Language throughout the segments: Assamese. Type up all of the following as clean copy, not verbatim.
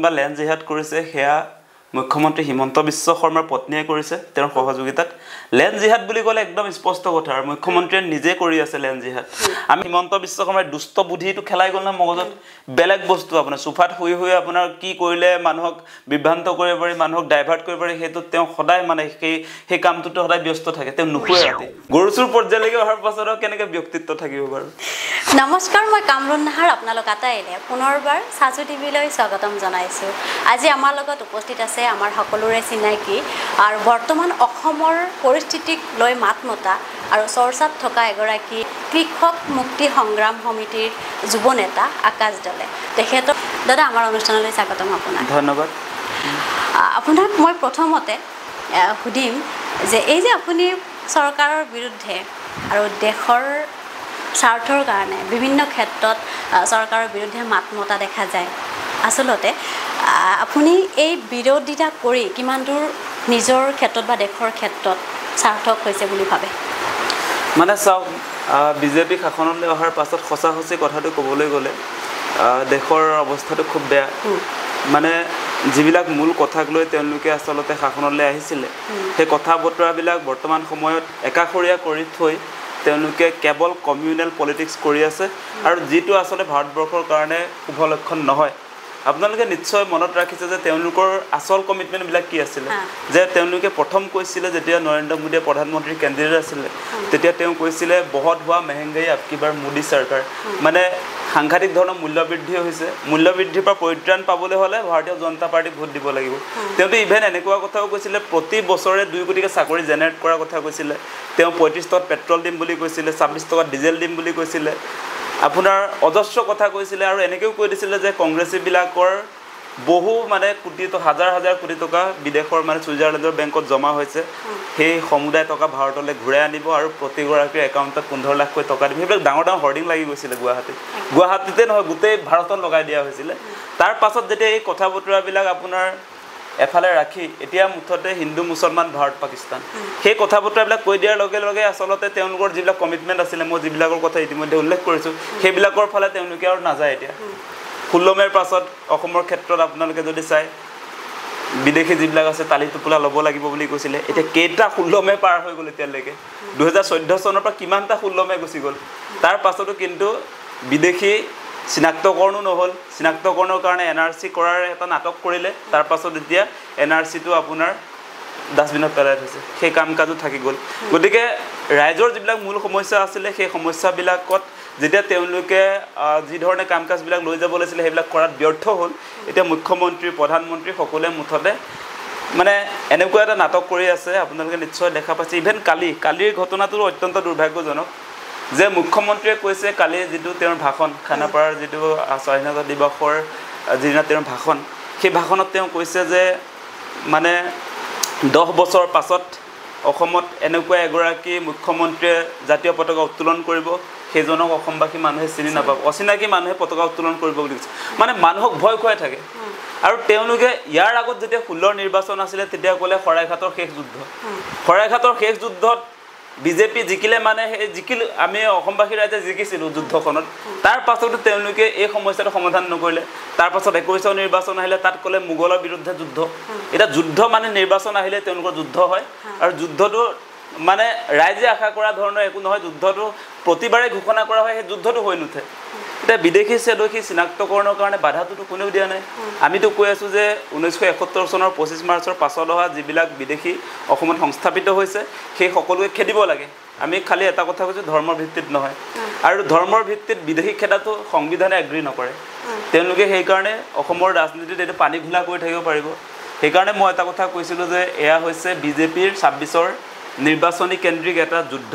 বা লেণ্ড জিহাদ কৰিছে সেয়া মুখ্যমন্ত্ৰী হিমন্ত বিশ্ব শৰ্মাৰ পত্নীয়ে কৰিছে তেওঁৰ সহযোগিতাত লেণ্ড জিহাদ বুলি ক'লে একদম স্পষ্ট কথা আৰু মুখ্যমন্ত্ৰীয়ে নিজে কৰি আছে লেণ্ড জিহাদ আমি হিমন্ত বিশ্ব শৰ্মাৰ দুষ্ট বুদ্ধিটো খেলাই গ'ল না মগজত বেলেগ বস্তু আপোনাৰ সোফাত শুই শুই আপোনাৰ কি কৰিলে মানুহক বিভ্ৰান্ত কৰিব পাৰি মানুহক ডাইভাৰ্ট কৰিব পাৰি সেইটো তেওঁ সদায় মানে সেই কামটোতে সদায় ব্যস্ত থাকে তেওঁ নুশুৱে ৰাতি গৰুচুৰ পৰ্যায়লৈকে অহাৰ পাছত কেনেকৈ ব্যক্তিত্ব থাকিব বাৰু নমস্কাৰ মই কামৰুন নাহাৰ আপোনালোক আটাইলে পুনৰবাৰ সাজু টিভিলৈ স্বাগতম জনাইছোঁ আজি আমাৰ লগত উপস্থিত আছে আমাৰ সকলোৰে চিনাকি আৰু বৰ্তমান অসমৰ পৰিস্থিতিক লৈ মাত মতা আৰু চৰ্চাত থকা এগৰাকী কৃষক মুক্তি সংগ্ৰাম সমিতিৰ যুৱ নেতা আকাশ দলে তেখেতক দাদা আমাৰ অনুষ্ঠানলৈ স্বাগতম আপোনাক ধন্যবাদ আপোনাক মই প্ৰথমতে সুধিম যে এই যে আপুনি চৰকাৰৰ বিৰুদ্ধে আৰু দেশৰ স্বাৰ্থৰ কাৰণে বিভিন্ন ক্ষেত্ৰত চৰকাৰৰ বিৰুদ্ধে মাত মতা দেখা যায় আচলতে আপুনি এই বিৰোধিতা কৰি কিমান দূৰ নিজৰ ক্ষেত্ৰত বা দেশৰ ক্ষেত্ৰত সাৰ্থক হৈছে বুলি ভাবে মানে চাওক বিজেপি শাসনলৈ অহাৰ পাছত সঁচা কথাটো ক'বলৈ গ'লে দেশৰ অৱস্থাটো খুব বেয়া মানে যিবিলাক মূল কথাক লৈ তেওঁলোকে আচলতে শাসনলৈ আহিছিলে সেই কথা বতৰাবিলাক বৰ্তমান সময়ত একাষৰীয়া কৰি থৈ তেওঁলোকে কেৱল কমিউনেল পলিটিক্স কৰি আছে আৰু যিটো আচলতে ভাৰতবৰ্ষৰ কাৰণে শুভ লক্ষণ নহয় আপোনালোকে নিশ্চয় মনত ৰাখিছে যে তেওঁলোকৰ আচল কমিটমেণ্টবিলাক কি আছিলে যে তেওঁলোকে প্ৰথম কৈছিলে যেতিয়া নৰেন্দ্ৰ মোদীয়ে প্ৰধানমন্ত্ৰী কেণ্ডিডেট আছিলে তেতিয়া তেওঁ কৈছিলে বহুত হোৱা মেহেংগাই আপকি বাৰ মোদী চৰকাৰ মানে সাংঘাতিক ধৰণৰ মূল্যবৃদ্ধি হৈছে মূল্যবৃদ্ধিৰ পৰা পৰিত্ৰাণ পাবলৈ হ'লে ভাৰতীয় জনতা পাৰ্টিক ভোট দিব লাগিব তেওঁতো ইভেন এনেকুৱা কথাও কৈছিলে প্ৰতি বছৰে 2 কোটিকে চাকৰি জেনেৰেট কৰাৰ কথা কৈছিলে তেওঁ 35 টকাত পেট্ৰল দিম বুলি কৈছিলে 26 টকাত ডিজেল দিম বুলি কৈছিলে আপোনাৰ অজস্ৰ কথা কৈছিলে আৰু এনেকৈও কৈ দিছিলে যে কংগ্ৰেছীবিলাকৰ বহু মানে কোটি হাজাৰ হাজাৰ কোটি টকা বিদেশৰ মানে ছুইজাৰলেণ্ডৰ বেংকত জমা হৈছে সেই সমুদায় টকা ভাৰতলৈ ঘূৰাই আনিব আৰু প্ৰতিগৰাকীৰ একাউণ্টত 15 লাখকৈ টকা দিব সেইবিলাক ডাঙৰ ডাঙৰ হৰ্ডিং লাগি গৈছিলে গুৱাহাটীতে নহয় গোটেই ভাৰতত লগাই দিয়া হৈছিলে তাৰ পাছত যেতিয়া এই কথা বতৰাবিলাক আপোনাৰ এফালে ৰাখি এতিয়া মুঠতে হিন্দু মুছলমান ভাৰত পাকিস্তান সেই কথা বতৰাবিলাক কৈ দিয়াৰ লগে লগে আচলতে তেওঁলোকৰ যিবিলাক কমিটমেণ্ট আছিলে মই যিবিলাকৰ কথা ইতিমধ্যে উল্লেখ কৰিছোঁ সেইবিলাকৰ ফালে তেওঁলোকে আৰু নাযায় এতিয়া 16 মেৰ পাছত অসমৰ ক্ষেত্ৰত আপোনালোকে যদি চাই বিদেশী যিবিলাক আছে তালি টোপোলা ল'ব লাগিব বুলি কৈছিলে এতিয়া কেইটা 16 মে পাৰ হৈ গ'ল এতিয়ালৈকে 2014 চনৰ পৰা কিমানটা 16 মে গুচি গ'ল তাৰ পাছতো কিন্তু বিদেশী চিনাক্তকৰণো নহ'ল চিনাক্তকৰণৰ কাৰণে এনআৰচি কৰাৰ এটা নাটক কৰিলে তাৰ পাছত এতিয়া এনআৰচিটো আপোনাৰ ডাষ্টবিনত পেলাই থৈছে সেই কাম কাজো থাকি গ'ল গতিকে ৰাইজৰ যিবিলাক মূল সমস্যা আছিলে সেই সমস্যাবিলাকত যেতিয়া তেওঁলোকে যি ধৰণে কাম কাজবিলাক লৈ যাব লাগিছিলে সেইবিলাক কৰাত ব্যৰ্থ হ'ল এতিয়া মুখ্যমন্ত্ৰী প্ৰধানমন্ত্ৰী সকলোৱে মুঠতে মানে এনেকুৱা এটা নাটক কৰি আছে আপোনালোকে নিশ্চয় দেখা পাইছে ইভেন কালিৰ ঘটনাটো অত্যন্ত দুৰ্ভাগ্যজনক যে মুখ্যমন্ত্ৰীয়ে কৈছে কালি যিটো তেওঁৰ ভাষণ খানাপাৰাৰ যিটো স্বাধীনতা দিৱসৰ যিদিনা তেওঁৰ ভাষণ সেই ভাষণত তেওঁ কৈছে যে মানে 10 বছৰ পাছত অসমত এনেকুৱা এগৰাকী মুখ্যমন্ত্ৰীয়ে জাতীয় পতাকা উত্তোলন কৰিব সেইজনক অসমবাসী মানুহে চিনি নাপাব অচিনাকি মানুহে পতাকা উত্তোলন কৰিব বুলি কৈছে মানে মানুহক ভয় খুৱাই থাকে আৰু তেওঁলোকে ইয়াৰ আগত যেতিয়া 16 নিৰ্বাচন আছিলে তেতিয়া ক'লে শৰাইঘাটৰ শেষ যুদ্ধত বিজেপি জিকিলে মানে আমি অসমবাসী ৰাইজে জিকিছিলোঁ যুদ্ধখনত তাৰ পাছতো তেওঁলোকে এই সমস্যাটো সমাধান নকৰিলে তাৰ পাছত 21 নিৰ্বাচন আহিলে তাত ক'লে মোগলৰ বিৰুদ্ধে যুদ্ধ এটা যুদ্ধ মানে নিৰ্বাচন আহিলে তেওঁলোকৰ যুদ্ধ হয় আৰু যুদ্ধটো মানে ৰাইজে আশা কৰা ধৰণৰ একো নহয় যুদ্ধটো প্ৰতিবাৰে ঘোষণা কৰা হয় সেই যুদ্ধটো হৈ নুঠে এটা বিদেশী স্বদেশী চিনাক্তকৰণৰ কাৰণে বাধাটোতো কোনেও দিয়া নাই আমিতো কৈ আছোঁ যে 1971 চনৰ 25 মাৰ্চৰ পাছত অহা যিবিলাক বিদেশী অসমত সংস্থাপিত হৈছে সেই সকলোকে খেদিব লাগে আমি খালি এটা কথা কৈছোঁ ধৰ্মৰ ভিত্তিত নহয় আৰু ধৰ্মৰ ভিত্তিত বিদেশী খেদাটো সংবিধানে এগ্ৰী নকৰে তেওঁলোকে সেইকাৰণে অসমৰ ৰাজনীতিত এইটো পানী ঘোলা কৰি থাকিব পাৰিব সেইকাৰণে মই এটা কথা কৈছিলোঁ যে এয়া হৈছে বিজেপিৰ 26ৰ নিৰ্বাচনী কেন্দ্ৰিক এটা যুদ্ধ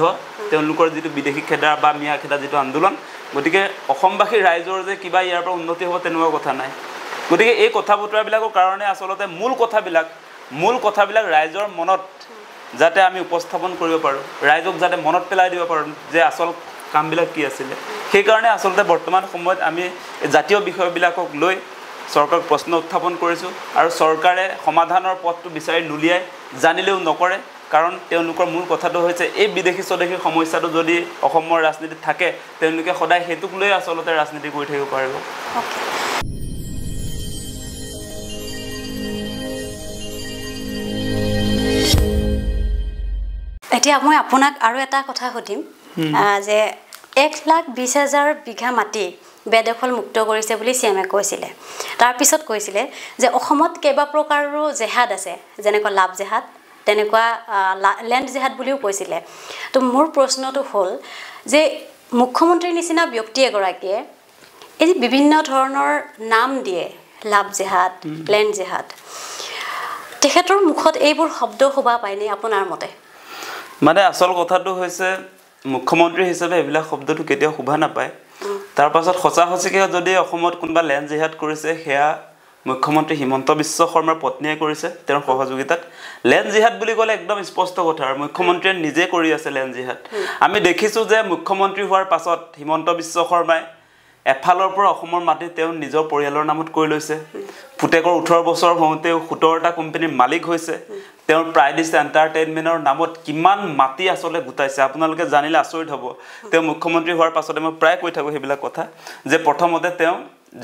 তেওঁলোকৰ যিটো বিদেশী খেদা বা মিয়া খেদা যিটো আন্দোলন গতিকে অসমবাসী ৰাইজৰ যে কিবা ইয়াৰ পৰা উন্নতি হ'ব তেনেকুৱা কথা নাই গতিকে এই কথা বতৰাবিলাকৰ কাৰণে আচলতে মূল কথাবিলাক ৰাইজৰ মনত যাতে আমি উপস্থাপন কৰিব পাৰোঁ ৰাইজক যাতে মনত পেলাই দিব পাৰোঁ যে আচল কামবিলাক কি আছিলে সেইকাৰণে আচলতে বৰ্তমান সময়ত আমি জাতীয় বিষয়বিলাকক লৈ চৰকাৰক প্ৰশ্ন উত্থাপন কৰিছোঁ আৰু চৰকাৰে সমাধানৰ পথটো বিচাৰি নুলিয়াই জানিলেও নকৰে কাৰণ তেওঁলোকৰ মূল কথাটো হৈছে এই বিদেশী স্বদেশী সমস্যাটো যদি অসমৰ ৰাজনীতিত থাকে তেওঁলোকে সদায় হেতুক লৈ আচলতে ৰাজনীতি কৰি থাকিব পাৰিব এতিয়া মই আপোনাক আৰু এটা কথা সুধিম যে 1,20,000 বিঘা মাটি বেদখল মুক্ত কৰিছে বুলি CMে কৈছিলে তাৰপিছত কৈছিলে যে অসমত কেইবা প্ৰকাৰৰো জেহাদ আছে যেনেকৈ লাভ জেহাদ তেনেকুৱা ল্যান্ড জেহাদ বুলিও কৈছিলে তো মোৰ প্ৰশ্নটো হ'ল যে মুখ্যমন্ত্ৰীৰ নিচিনা ব্যক্তি এগৰাকীয়ে এই বিভিন্ন ধৰণৰ নাম দিয়ে লাভ জেহাদ ল্যান্ড জেহাদ তেখেতৰ মুখত এইবোৰ শব্দ শোভা পায়নে আপোনাৰ মতে মানে আসল কথাটো হৈছে মুখ্যমন্ত্ৰী হিচাপে এইবিলাক শব্দটো কেতিয়াও শোভা নাপায় তাৰ পাছত সঁচাসঁচিকে যদি অসমত কোনোবা ল্যান্ড জেহাদ কৰিছে সেয়া মুখ্যমন্ত্ৰী হিমন্ত বিশ্ব শৰ্মাৰ পত্নীয়ে কৰিছে তেওঁৰ সহযোগিতাত ল্যান্ড জেহাদ বুলি ক'লে একদম স্পষ্ট কথা আৰু মুখ্যমন্ত্ৰীয়ে নিজে কৰি আছে ল্যান্ড জেহাদ আমি দেখিছো যে মুখ্যমন্ত্ৰী হোৱাৰ পাছত হিমন্ত বিশ্ব শৰ্মাই এফালৰ পৰা অসমৰ মাটি তেওঁ নিজৰ পৰিয়ালৰ নামত কৰি লৈছে পুতেকৰ 18 বছৰ হওঁতে 17টা কোম্পানীৰ মালিক হৈছে তেওঁৰ প্ৰাইডিছ এণ্টাৰটেইনমেণ্টৰ নামত কিমান মাটি আসলে গুটাইছে আপোনালোকে জানিলে আচৰিত হ'ব তেওঁ মুখ্যমন্ত্ৰী হোৱাৰ পাছতে মই প্ৰায় কৈ থাকো হেবিলাক কথা যে প্ৰথমতে তেওঁ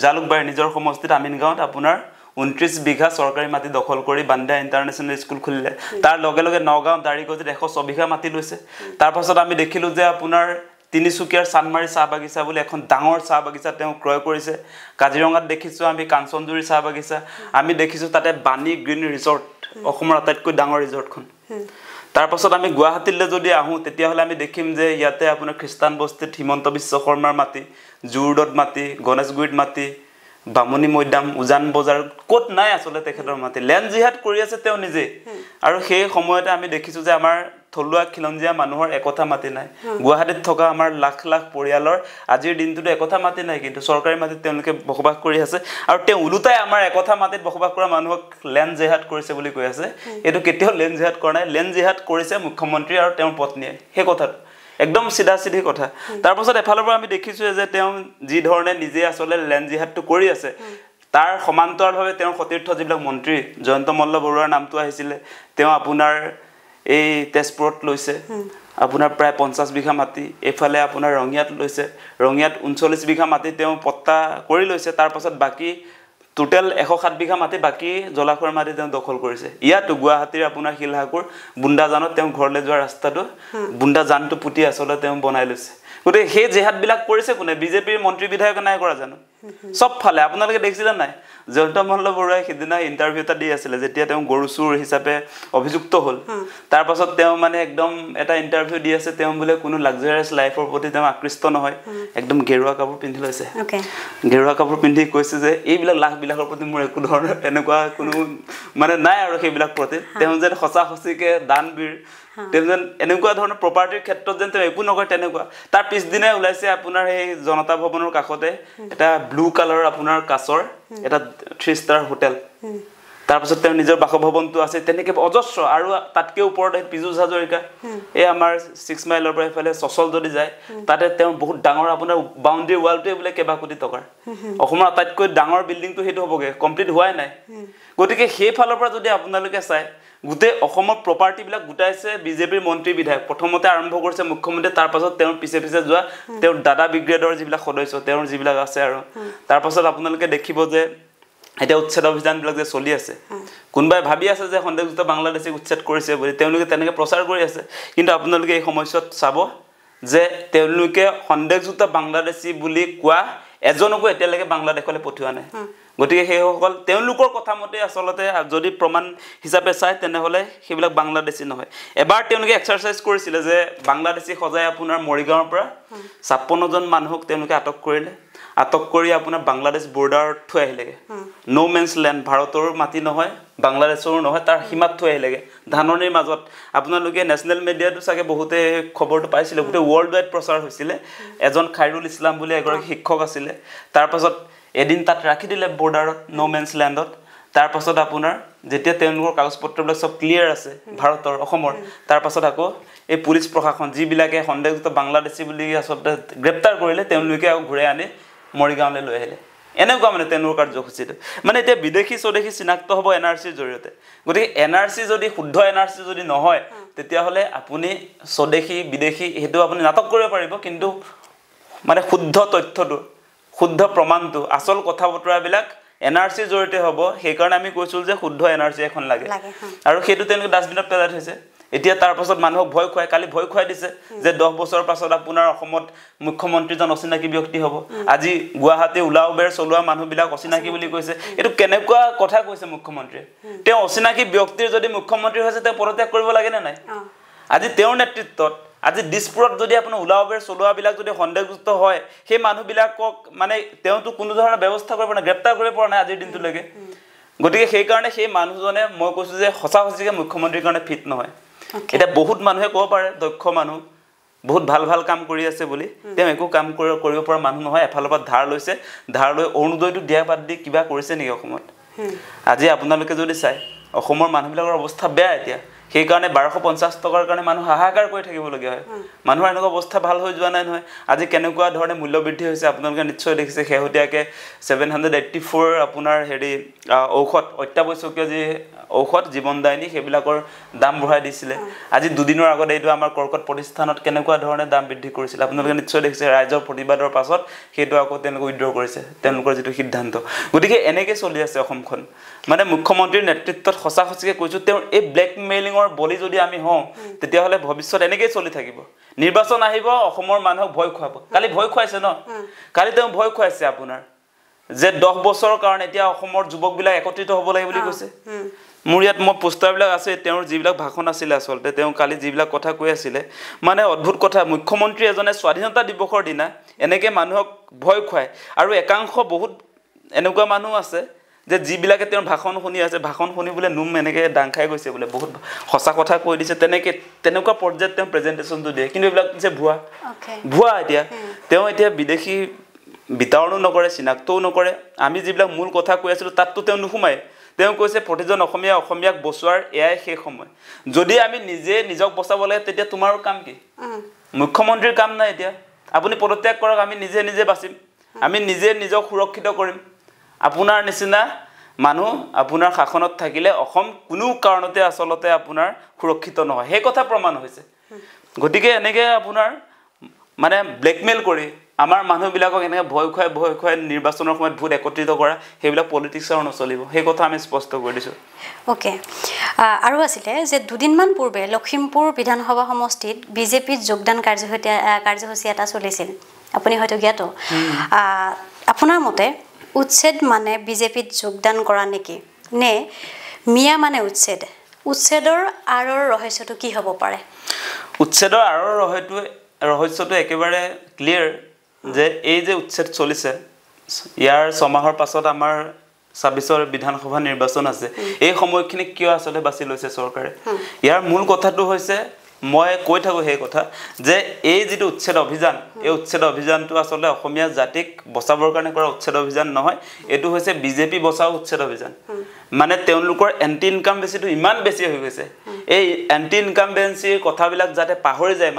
জালুকবাৰী নিজৰ সমষ্টিত আমিনগাঁৱত আপোনাৰ 29 বিঘা চৰকাৰী মাটি দখল কৰি বান্দিয়া ইন্টাৰনেশ্যনেল স্কুল খুলিলে তাৰ লগে লগে নগাঁও দাৰিগজত 106 বিঘা মাটি লৈছে তাৰ পাছত আমি দেখিলো যে আপোনাৰ তিনিচুকীয়াৰ চানমাৰী চাহ বাগিচা বুলি এখন ডাঙৰ চাহ বাগিচা তেওঁ ক্ৰয় কৰিছে কাজিৰঙাত দেখিছো আমি কাঞ্চনজুৰি চাহ বাগিচা আমি দেখিছো তাতে বাণী গ্ৰীণ ৰিজৰ্ট অসমৰ আটাইতকৈ ডাঙৰ ৰিজৰ্টখন তাৰ পাছত আমি গুৱাহাটীলৈ যদি আহো তেতিয়া হলে আমি দেখিম যে ইয়াতে আপোনাৰ খ্ৰীষ্টান বস্তিত হিমন্ত বিশ্ব শৰ্মাৰ মাটি জুৰডত মাটি গণেশগুৰিত মাটি বামুনি মৈদাম উজান বজাৰ কোট নাই আসলে তেখেতৰ মাটি ল্যান্ড জিহাদ কৰি আছে তেওঁ নিজে আৰু সেই সময়তে আমি দেখিছো যে আমাৰ থলুৱা খিলঞ্জিয়া মানুহৰ একথা মাটি নাই গুৱাহাটীত থকা আমাৰ লাখ লাখ পৰিয়ালৰ আজিৰ দিনটোতে একথা মাটি নাই কিন্তু চৰকাৰী মাটিত তেওঁলোকে বসবাস কৰি আছে আৰু তেওঁ উলুটাই আমাৰ একথা মাটিত বসবাস কৰা মানুহক ল্যান্ড জিহাদ কৰিছে বুলি কৈ আছে এটো কেতিয়াও ল্যান্ড জিহাদ কৰা নাই ল্যান্ড জিহাদ কৰিছে মুখ্যমন্ত্ৰী আৰু তেওঁৰ পত্নীয়ে সেই কথাটো একদম সিধা সিধি কথা তাৰ পাছত এফালৰ পৰা আমি দেখিছো যে তেওঁ যি ধৰণে নিজে আসলে ল্যান্ড জিহাদটো কৰি আছে তাৰ সমান্তৰালভাৱে তেওঁৰ সতীৰ্থ যিবিলাক মন্ত্ৰী জয়ন্ত মল্ল বৰুৱাৰ নামটো আহিছিলে তেওঁ আপোনাৰ এই তেজপুৰত লৈছে আপোনাৰ প্ৰায় 50 বিঘা মাটি এফালে আপোনাৰ ৰঙিয়াত লৈছে ৰঙিয়াত 39 বিঘা মাটি তেওঁ পট্টা কৰি লৈছে তাৰ পাছত বাকি টোটাল 107 বিঘা মাটি বাকি জলাখৰ মাটি তেওঁ দখল কৰিছে ইয়াত গুৱাহাটীৰ আপোনাৰ শিলহাকুৰ বুন্দাজানত তেওঁ ঘৰলৈ যোৱা ৰাস্তাটো বুন্দাজানটো পুতি আসলে তেওঁ বনাই লৈছে গতে সেই জেহাদ বিলাক কৰিছে কোনে বিজেপিৰ মন্ত্ৰী বিধায়ক নাই কৰা জানো সব ফালে আপোনালোকে দেখিছিল নাই জয়ন্ত মল্ল বৰুৱাই সিদিনা ইন্টাৰভিউ এটা দি আছিল যেতিয়া তেওঁ গৰুচুৰ হিচাপে অভিযুক্ত হল তাৰ পাছত তেওঁ মানে একদম এটা ইন্টাৰভিউ দি আছে তেওঁ বলে কোনো লাক্সাৰিয়াছ লাইফৰ প্ৰতি তেওঁ আকৃষ্ট নহয় একদম গেৰুৱা কাপোৰ পিন্ধি লৈছে গেৰুৱা কাপোৰ পিন্ধি কৈছে যে এইবিলাক লাখ বিলাকৰ প্ৰতি মোৰ একো ধৰণৰ এনেকুৱা কোনো মানে নাই আৰু সেইবিলাক প্ৰতি তেওঁ যেন সঁচাসঁচিকে দানবীৰ তেওঁ যেন এনেকুৱা ধৰণৰ প্ৰপাৰ্টিৰ ক্ষেত্ৰত যেন তেওঁ একো নকৰে তেনেকুৱা তাৰ পিছদিনে ওলাইছে আপোনাৰ এই জনতা ভৱনৰ কাষতে এটা ব্লু কালাৰৰ আপোনাৰ কাছৰ এটা 3 ষ্টাৰ হোটেল তাৰ পাছত তেওঁ নিজৰ বাসভৱনটো আছে তেনেকে অজস্ৰ আৰু তাতকে ওপৰত পিজুজ হাজৰিকা এই আমাৰ 6 মাইলৰ পৰা এফালে সচল যদি যায় তাতে তেওঁ বহুত ডাঙৰ আপোনাৰ বাউণ্ডাৰী ৱালটোৱে বোলে কেবা কোটি টকাৰ অসমৰ আটাইতকৈ ডাঙৰ বিল্ডিংটো হেতু হ'বগে কমপ্লিট হোৱাই নাই গতিকে সেই ফালৰ পৰা যদি আপোনালোকে চাই গুতে অসমৰ প্ৰপাৰ্টি বিলাক গুটাইছে বিজেপিৰ মন্ত্ৰী বিধায়ক প্ৰথমতে আৰম্ভ কৰিছে মুখ্যমন্ত্ৰী তাৰ পাছত তেওঁৰ পিছে পিছে যোৱা তেওঁৰ দাদা ব্ৰিগেডৰ যিবিলাক সদস্য তেওঁৰ যিবিলাক আছে আৰু তাৰ পাছত আপোনালোকে দেখিব যে এটা উচ্ছেদ অভিযান বিলাক যে চলি আছে কোনবাই ভাবি আছে যে সন্দেহযুক্ত বাংলাদেশী উচ্ছেদ কৰিছে বুলি তেওঁলোকে তেনেকে প্ৰচাৰ কৰি আছে কিন্তু আপোনালোকে এই সময়ত চাব যে তেওঁলোকে সন্দেহযুক্ত বাংলাদেশী বুলি কোৱা এজনকো এতিয়ালৈকে বাংলাদেশলৈ পঠিওৱা নাই গতিকে সেই সকল তেওঁলোকৰ কথা মতে আসলতে যদি প্ৰমাণ হিচাপে চাই তেনেহলে সেইবিলাক বাংলাদেশী নহয় এবাৰ তেওঁলোকে এক্সাৰসাইজ কৰিছিল যে বাংলাদেশী সজাই আপোনাৰ মৰিগাঁৱৰ পৰা 56 জন মানুহক তেওঁলোকে আটক কৰিলে আটক কৰি আপোনাৰ বাংলাদেশ বৰ্ডাৰত থৈ আহিলেগে নো মেন্স ল্যান্ড ভাৰতৰ মাটি নহয় বাংলাদেশৰ নহয় তাৰ সীমাত থৈ আহিলেগে ধাননিৰ মাজত আপোনালোকে নেশনেল মিডিয়াটো সাকে বহুতে খবৰটো পাইছিল গোটে ওয়াৰ্ল্ড ওয়াইড প্ৰচাৰ হৈছিল এজন খাইৰুল ইছলাম বুলি এগৰাকী শিক্ষক আছিল তাৰ পাছত এদিন তাত ৰাখি দিলে বৰ্ডাৰত নো মেন্স ল্যান্ডত তাৰ পাছত আপোনাৰ যেতিয়া তেওঁলোকৰ কাগজপত্ৰবিলাক সব ক্লিয়াৰ আছে ভাৰতৰ অসমৰ তাৰ পাছত আকৌ এই পুলিচ প্ৰশাসন যিবিলাকে সন্দেহযুক্ত বাংলাদেশী বুলি আসলতে গ্ৰেপ্তাৰ কৰিলে তেওঁলোকে আকৌ ঘূৰাই আনি মৰিগাঁৱলৈ লৈ আহিলে এনেকুৱা মানে তেওঁলোকৰ কাৰ্যসূচীটো মানে এতিয়া বিদেশী স্বদেশী চিনাক্ত হ'ব এনআৰচিৰ জৰিয়তে গতিকে এনআৰচি যদি শুদ্ধ এনআৰচি যদি নহয় তেতিয়া হলে আপুনি স্বদেশী বিদেশী হেতু আপুনি নাটক কৰিব পাৰিব কিন্তু মানে শুদ্ধ তথ্যটো শুদ্ধ প্ৰমাণটো আসল কথা বতৰাবিলাক এনআৰচিৰ জৰিয়তে হ'ব সেই কাৰণে আমি কৈছিল যে শুদ্ধ এনআৰচি এখন লাগে আৰু হেতু তেওঁলোকে ডাষ্টবিনত পেলাই থৈছে এতিয়া তাৰ পাছত মানুহক ভয় খুৱাই কালি ভয় খুৱাই দিছে যে 10 বছৰৰ পাছত আপোনাৰ অসমত মুখ্যমন্ত্ৰীজন অচিনাকি ব্যক্তি হ'ব আজি গুৱাহাটী উলাওবেৰ চলোৱা মানুহবিলাক অচিনাকি বুলি কৈছে এটো কেনেকুৱা কথা কৈছে মুখ্যমন্ত্ৰীয়ে তেওঁ অচিনাকি ব্যক্তিৰ যদি মুখ্যমন্ত্ৰী হৈছে তেওঁ পদত্যাগ কৰিব লাগে না নাই আজি তেওঁৰ নেতৃত্বত আজি দিছপুৰত যদি আপোনাৰ উলাওবেৰ চলোৱাবিলাক যদি সন্দেহযুক্ত হয় সেই মানুহবিলাকক মানে তেওঁটো কোনো ধৰণৰ ব্যৱস্থা কৰিব না গ্ৰেপ্তাৰ কৰিব পৰা নাই আজিৰ দিনটোলৈকে গতিকে সেই কাৰণে সেই মানুহজনে মই কৈছো যে সঁচাকে মুখ্যমন্ত্ৰীৰ কাৰণে ফিট নহয় এটা বহুত মানুহে ক'ব পাৰে দক্ষ মানুহ বহুত ভাল কাম কৰি আছে বুলি তেওঁ একো কাম কৰিব পৰা মানুহ নহয় এফালৰ পৰা ধাৰ লৈছে ধাৰ লৈ অৰুণোদয়টো দিয়া বাদ দি কিবা কৰিছে নেকি অসমত আজি আপোনালোকে যদি চাই অসমৰ মানুহবিলাকৰ অৱস্থা বেয়া এতিয়া সেই কাৰণে 1250 টকাৰ কাৰণে মানুহ হাহাকাৰ কৰি থাকিবলগীয়া হয় মানুহৰ এনেকুৱা অৱস্থা ভাল হৈ যোৱা নাই নহয় আজি কেনেকুৱা ধৰণে মূল্য বৃদ্ধি হৈছে আপোনালোকে নিশ্চয় দেখিছে শেহতীয়াকে 784 আপোনাৰ হেৰি ঔষধ অত্যাৱশ্যকীয় যি ঔষধ জীৱনদায়িনী সেইবিলাকৰ দাম বঢ়াই দিছিলে আজি দুদিনৰ আগত এইটো আমাৰ কৰ্কট প্ৰতিষ্ঠানত কেনেকুৱা ধৰণে দাম বৃদ্ধি কৰিছিল আপোনালোকে নিশ্চয় দেখিছে ৰাইজৰ প্ৰতিবাদৰ পাছত সেইটো আকৌ তেওঁলোকে উইথড্ৰ কৰিছে তেওঁলোকৰ যেটো সিদ্ধান্ত গতিকে এনেকৈ চলি আছে অসমখন মানে মুখ্যমন্ত্ৰীৰ নেতৃত্বত সঁচাকে কৈছো তেওঁ এই ব্লেকমেইলিংৰ বলি যদি আমি হওঁ তেতিয়া হলে ভৱিষ্যত এনেকৈ চলি থাকিব নিৰ্বাচন আহিব অসমৰ মানুহক ভয় খুৱাব কালি ভয় খুৱাইছে ন কালি তেওঁ ভয় খুৱাইছে আপোনাৰ যে 10 বছৰৰ কাৰণে এতিয়া অসমৰ যুৱকবিলাক একত্ৰিত হ'ব লাগে বুলি কৈছে মোৰ ইয়াত মই পোষ্টাৰবিলাক আছে তেওঁৰ যিবিলাক ভাষণ আছিল আসলতে তেওঁ কালি যিবিলাক কথা কৈ আছিল মানে অদ্ভুত কথা মুখ্যমন্ত্ৰী এজনে স্বাধীনতা দিৱসৰ দিনা এনেকৈ মানুহক ভয় খুৱায় আৰু একাংশ বহুত এনেকুৱা মানুহ আছে যে যিবিলাকে তেওঁৰ ভাষণ শুনি আছে ভাষণ শুনি বোলে নুম এনেকৈ ডাং খাই গৈছে বোলে বহুত সঁচা কথা কৈ দিছে তেনেকুৱা পৰ্যায়ত তেওঁ প্ৰেজেন্টেশনটো দিয়ে কিন্তু এইবিলাক যে ভুৱা এতিয়া তেওঁ এতিয়া বিদেশী বিতৰণো নকৰে চিনাক্তও নকৰে আমি যিবিলাক মূল কথা কৈ আছিলো তাততো তেওঁ নুসুমায় তেওঁ কৈছে প্ৰতিজন অসমীয়াক বচোৱাৰ এয়াই শেষ সময় যদি আমি নিজে নিজক বচাব লাগে তেতিয়া তোমাৰো কাম কি মুখ্যমন্ত্ৰীৰ কাম নাই এতিয়া আপুনি পদত্যাগ কৰক আমি নিজে বাচিম আমি নিজে নিজক সুৰক্ষিত কৰিম আপোনাৰ নিচিনা মানুহ আপোনাৰ শাসনত থাকিলে অসম কোনো কাৰণতে আসলতে আপোনাৰ সুৰক্ষিত নহয় সেই কথা প্ৰমাণ হৈছে গতিকে এনেকৈ আপোনাৰ মানে ব্লেকমেইল কৰি আমাৰ মানুহবিলাকক এনেকৈ ভয় খুৱাই নিৰ্বাচনৰ সময়ত ভোট একত্ৰিত কৰা সেইবিলাক পলিটিক্সৰ নচলিব সেই কথা আমি স্পষ্ট কৰি দিছোঁ ওকে আৰু আছিলে যে দুদিনমান পূৰ্বে লখিমপুৰ বিধানসভা সমষ্টিত বিজেপিত যোগদান কাৰ্যসূচী এটা চলিছিল আপুনি হয়তো জ্ঞাত আপোনাৰ মতে উচ্ছেদ মানে বিজেপিত যোগদান কৰা নেকি নে মিয়া মানে উচ্ছেদৰ আঁৰৰ ৰহস্যটো কি হ'ব পাৰে উচ্ছেদৰ আঁৰৰ ৰহস্যটো একেবাৰে ক্লিয়াৰ যে এই যে উচ্ছেদ চলিছে ইয়াৰ 6 মাহৰ পাছত আমাৰ 26 বিধানসভা নিৰ্বাচন আছে এই সময়খিনি কিয় আসলে বাছি লৈছে চৰকাৰে ইয়াৰ মূল কথাটো হৈছে মই কৈ থাকো সেই কথা যে এই যেটো উচ্ছেদ অভিযান এই উচ্ছেদ অভিযানটো আসলে অসমীয়া জাতিক বচাবৰ কাৰণে কৰা উচ্ছেদ অভিযান নহয় এটো হৈছে বিজেপি বচাও উচ্ছেদ অভিযান মানে তেওঁলোকৰ এন্টি ইনকাম বেছিটো ইমান বেছি হৈ গৈছে এই এন্টি ইনকাম বেঞ্চিৰ কথাবিলাক যাতে পাহৰি যায়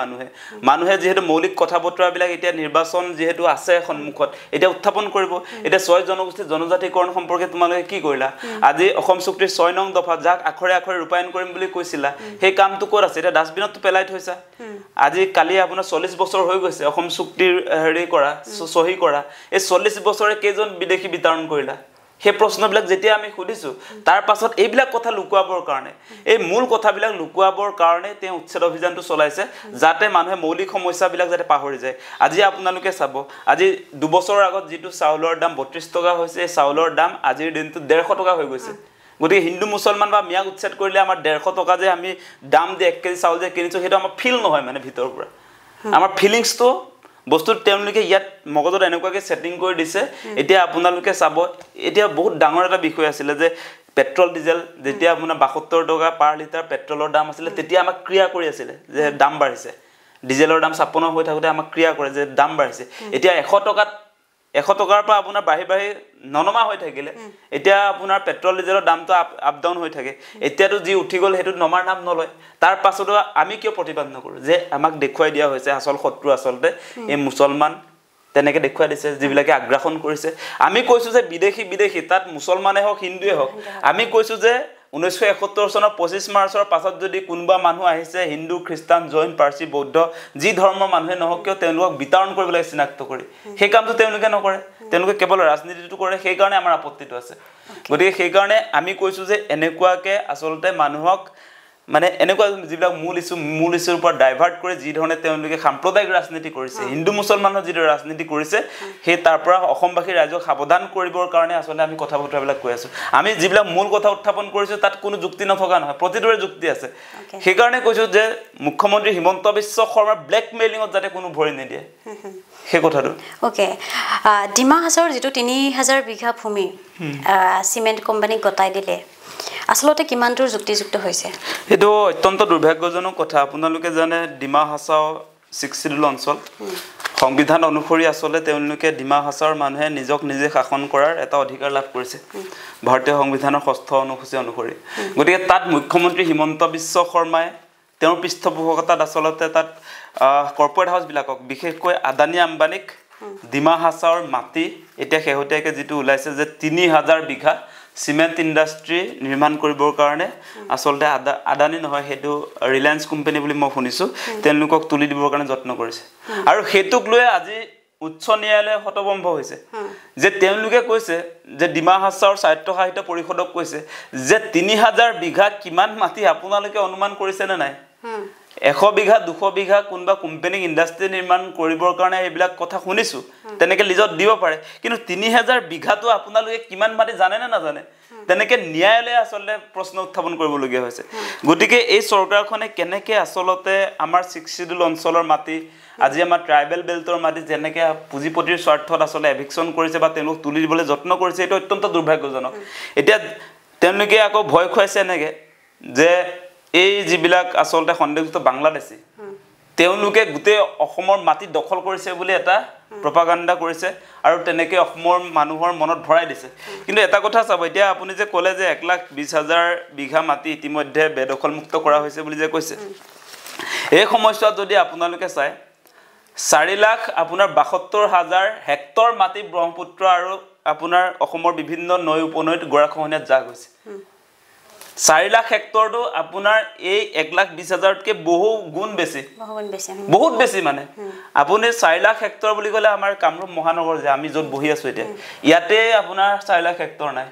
মানুহে যেহেতু মৌলিক কথা বতৰাবিলাক এতিয়া নিৰ্বাচন যেহেতু আছে সন্মুখত এতিয়া উত্থাপন কৰিব এতিয়া 6 জনগোষ্ঠী জনজাতিকৰণ সম্পৰ্কে তোমালোকে কি কৰিলা আজি অসম চুক্তিৰ 6 নং দফা যাক আখৰে ৰূপায়ণ কৰিম বুলি কৈছিলা সেই কামটো ক'ত আছে এটা ডাষ্টবিনত পেলাই থৈছা আজি কালি আপোনাৰ 40 বছৰ হৈ গৈছে অসম চুক্তিৰ হেৰি কৰা সহি কৰা এই 40 বছৰে কেইজন বিদেশী বিতৰণ কৰিলা হে প্ৰশ্নবিলাক যেতিয়া আমি খুদিছো তাৰ পাছত এইবিলাক কথা লুকুৱাবৰ কাৰণে এই মূল কথাবিলাক লুকুৱাবৰ কাৰণে তে উচ্ছেদ অভিযানটো চলাইছে যাতে মানুহে মৌলিক সমস্যাবিলাক যাতে পাহৰি যায় আজি আপোনালোকে চাব আজি 2 বছৰৰ আগত যেটো চাউলৰ দাম 32 টকা হৈছে এই চাউলৰ দাম আজিৰ দিনটো 150 টকা হৈ গৈছে গতিকে হিন্দু মুছলমান বা মিয়াক উচ্ছেদ কৰিলে আমাৰ 150 টকা যে আমি দাম দি 1 কেজি চাউল যে কিনিছো হেটো আমাৰ ফিল নহয় মানে ভিতৰ পৰা আমাৰ ফিলিংছটো বস্তু তেওঁলোকে ইয়াত মগজত এনেকুৱাকে সেটিং কৰি দিছে এতিয়া আপোনালোকে চাব এতিয়া বহুত ডাঙৰ এটা বিষয় আছিল যে পেট্ৰল ডিজেল যেতিয়া আপোনাৰ 72 টকা পাৰ লিটাৰ পেট্ৰলৰ দাম আছিল তেতিয়া আমাক ক্ৰিয়া কৰি আছিল যে দাম বাঢ়িছে ডিজেলৰ দাম 56 হৈ থাকোতে আমাক ক্ৰিয়া কৰে যে দাম বাঢ়িছে এতিয়া 100 টকাৰ পৰা আপোনাৰ বাঢ়ি ননমা হৈ থাকিলে এতিয়া আপোনাৰ পেট্ৰল ডিজেলৰ দামটো আপ ডাউন হৈ থাকে এতিয়াটো যি উঠি গল হেতু নমাৰ নাম নলয় তাৰ পাছতো আমি কিয় প্ৰতিবাদ নকৰো যে আমাক দেখুৱাই দিয়া হৈছে আসল শত্ৰু আসলতে এই মুছলমান তেনেকে দেখুৱাই দিছে যিবিলাকে আগ্ৰাসন কৰিছে আমি কৈছো যে বিদেশী তাত মুছলমানে হওক হিন্দুৱে হওক আমি কৈছো যে 1971 চনৰ 25 মাৰ্চৰ পাছত যদি কোনবা মানুহ আহিছে হিন্দু খ্ৰীষ্টান জৈন পাৰ্সী বৌদ্ধ যি ধৰ্মৰ মানুহে নহওক কিয় তেওঁলোকক বিতৰণ কৰিব লাগে চিনাক্ত কৰি সেই কামটো তেওঁলোকে নকৰে তেওঁলোকে কেৱল ৰাজনীতিটো কৰে সেই কাৰণে আমাৰ আপত্তিটো আছে গতিকে সেই কাৰণে আমি কৈছো যে এনেকুৱাকে আসলতে মানুহক মানে এনেকুৱা যিবিলাক মূল ইছ্যুৰ ওপৰত ডাইভাৰ্ট কৰি যি ধৰণে তেওঁলোকে সাম্প্ৰদায়িক ৰাজনীতি কৰিছে হিন্দু মুছলমানৰ যিটো ৰাজনীতি কৰিছে সেই তাৰ পৰা অসমবাসী ৰাইজক সাৱধান কৰিবৰ কাৰণে আচলতে আমি কথা বতৰাবিলাক কৈ আছোঁ আমি যিবিলাক মূল কথা উত্থাপন কৰিছোঁ তাত কোনো যুক্তি নথকা নহয় প্ৰতিটোৰে যুক্তি আছে সেইকাৰণে কৈছোঁ যে মুখ্যমন্ত্ৰী হিমন্ত বিশ্ব শৰ্মাৰ ব্লেকমেইলিঙত যাতে কোনো ভৰি নিদিয়ে সেই কথাটো ওকে ডিমা হাছাওৰ যিটো ৩,০০০ বিঘা ভূমি চিমেণ্ট কোম্পানীক গতাই দিলে আসলতে কিমান দূৰ যুক্তিযুক্ত হৈছে এইটো অত্যন্ত দুৰ্ভাগ্যজনক কথা আপোনালোকে জানে ডিমা হাছাও 6 শিডিউল অঞ্চল সংবিধান অনুসৰি আসলে তেওঁলোকে ডিমা হাছাওৰ মানুহে নিজক নিজে শাসন কৰাৰ এটা অধিকাৰ লাভ কৰিছে ভাৰতীয় সংবিধানৰ ৬ষ্ঠ অনুসূচী অনুসৰি গতিকে তাত মুখ্যমন্ত্ৰী হিমন্ত বিশ্ব শৰ্মাই তেওঁৰ পৃষ্ঠপোষকতাত আসলতে তাত কৰ্পৰেট হাউচবিলাকক বিশেষকৈ আদানী আম্বানীক ডিমা হাছাওৰ মাটি এতিয়া শেহতীয়াকৈ যিটো ওলাইছে যে ৩,০০০ বিঘা সিমেন্ট ইন্ডাস্ট্রি নিৰ্মাণ কৰিবৰ কাৰণে আসলতে আদানী নহয় হেতু ৰিলায়েন্স কোম্পানী বুলি মই শুনিছো তেওঁলোকক তুলি দিবৰ কাৰণে যত্ন কৰিছে আৰু হেতুক লৈ আজি উচ্চ ন্যায়ালয় হতবম্ব হৈছে যে তেওঁলোকে কৈছে যে ডিমা হাছাওৰ স্বায়ত্তশাসিত পৰিষদক কৈছে যে ৩,০০০ বিঘা কিমান মাটি আপোনালোকে অনুমান কৰিছে নে নাই 100 বিঘা 200 বিঘা কোনবা কোম্পানী ইন্ডাস্ট্ৰি নিৰ্মাণ কৰিবৰ কাৰণে এইবিলাক কথা শুনিছো তেনেকে লিজত দিব পাৰে কিন্তু ৩,০০০ বিঘাটো আপোনালোকে কিমান মাটি জানে নে নাজানে তেনেকে ন্যায়ালয়ে আসলে প্ৰশ্ন উত্থাপন কৰিবলগীয়া হৈছে গতিকে এই চৰকাৰখনে কেনেকে আসলতে আমাৰ 6 শিডিউল অঞ্চলৰ মাটি আজি আমাৰ ট্ৰাইবেল বেল্টৰ মাটি যেনেকে পুঁজিপতিৰ স্বাৰ্থত আসলে এভিকশন কৰিছে বা তেওঁলোক তুলি দিবলৈ যত্ন কৰিছে এটা অত্যন্ত দুৰ্ভাগ্যজনক এতিয়া তেওঁলোকে আকৌ ভয় খুৱাইছে এনেকে যে এই যিবিলাক আসলতে সন্দেহযুক্ত বাংলাদেশী তেওঁলোকে গোটেই অসমৰ মাটি দখল কৰিছে বুলি এটা প্ৰপাগাণ্ডা কৰিছে আৰু তেনেকে অসমৰ মানুহৰ মনত ভৰাই দিছে কিন্তু এটা কথা চাব এতিয়া আপুনি যে ক'লে যে 1,20,000 বিঘা মাটি ইতিমধ্যে বেদখল মুক্ত কৰা হৈছে বুলি যে কৈছে এই সময়ছোৱাত যদি আপোনালোকে চাই 4 লাখ আপোনাৰ 72,000 হেক্টৰ মাটি ব্ৰহ্মপুত্ৰ আৰু আপোনাৰ অসমৰ বিভিন্ন নৈ উপনৈত গৰাখহনীয়াত যা গৈছে 4 লাখ হেক্টৰটো আপোনাৰ এই 1,20,000 তকে বহু গুণ বেছি বহুত বেছি মানে আপুনি 4 লাখ হেক্টৰ বুলি ক'লে আমাৰ কামৰূপ মহানগৰ যে আমি যত বহি আছো এতিয়া ইয়াতে আপোনাৰ 4 লাখ হেক্টৰ নাই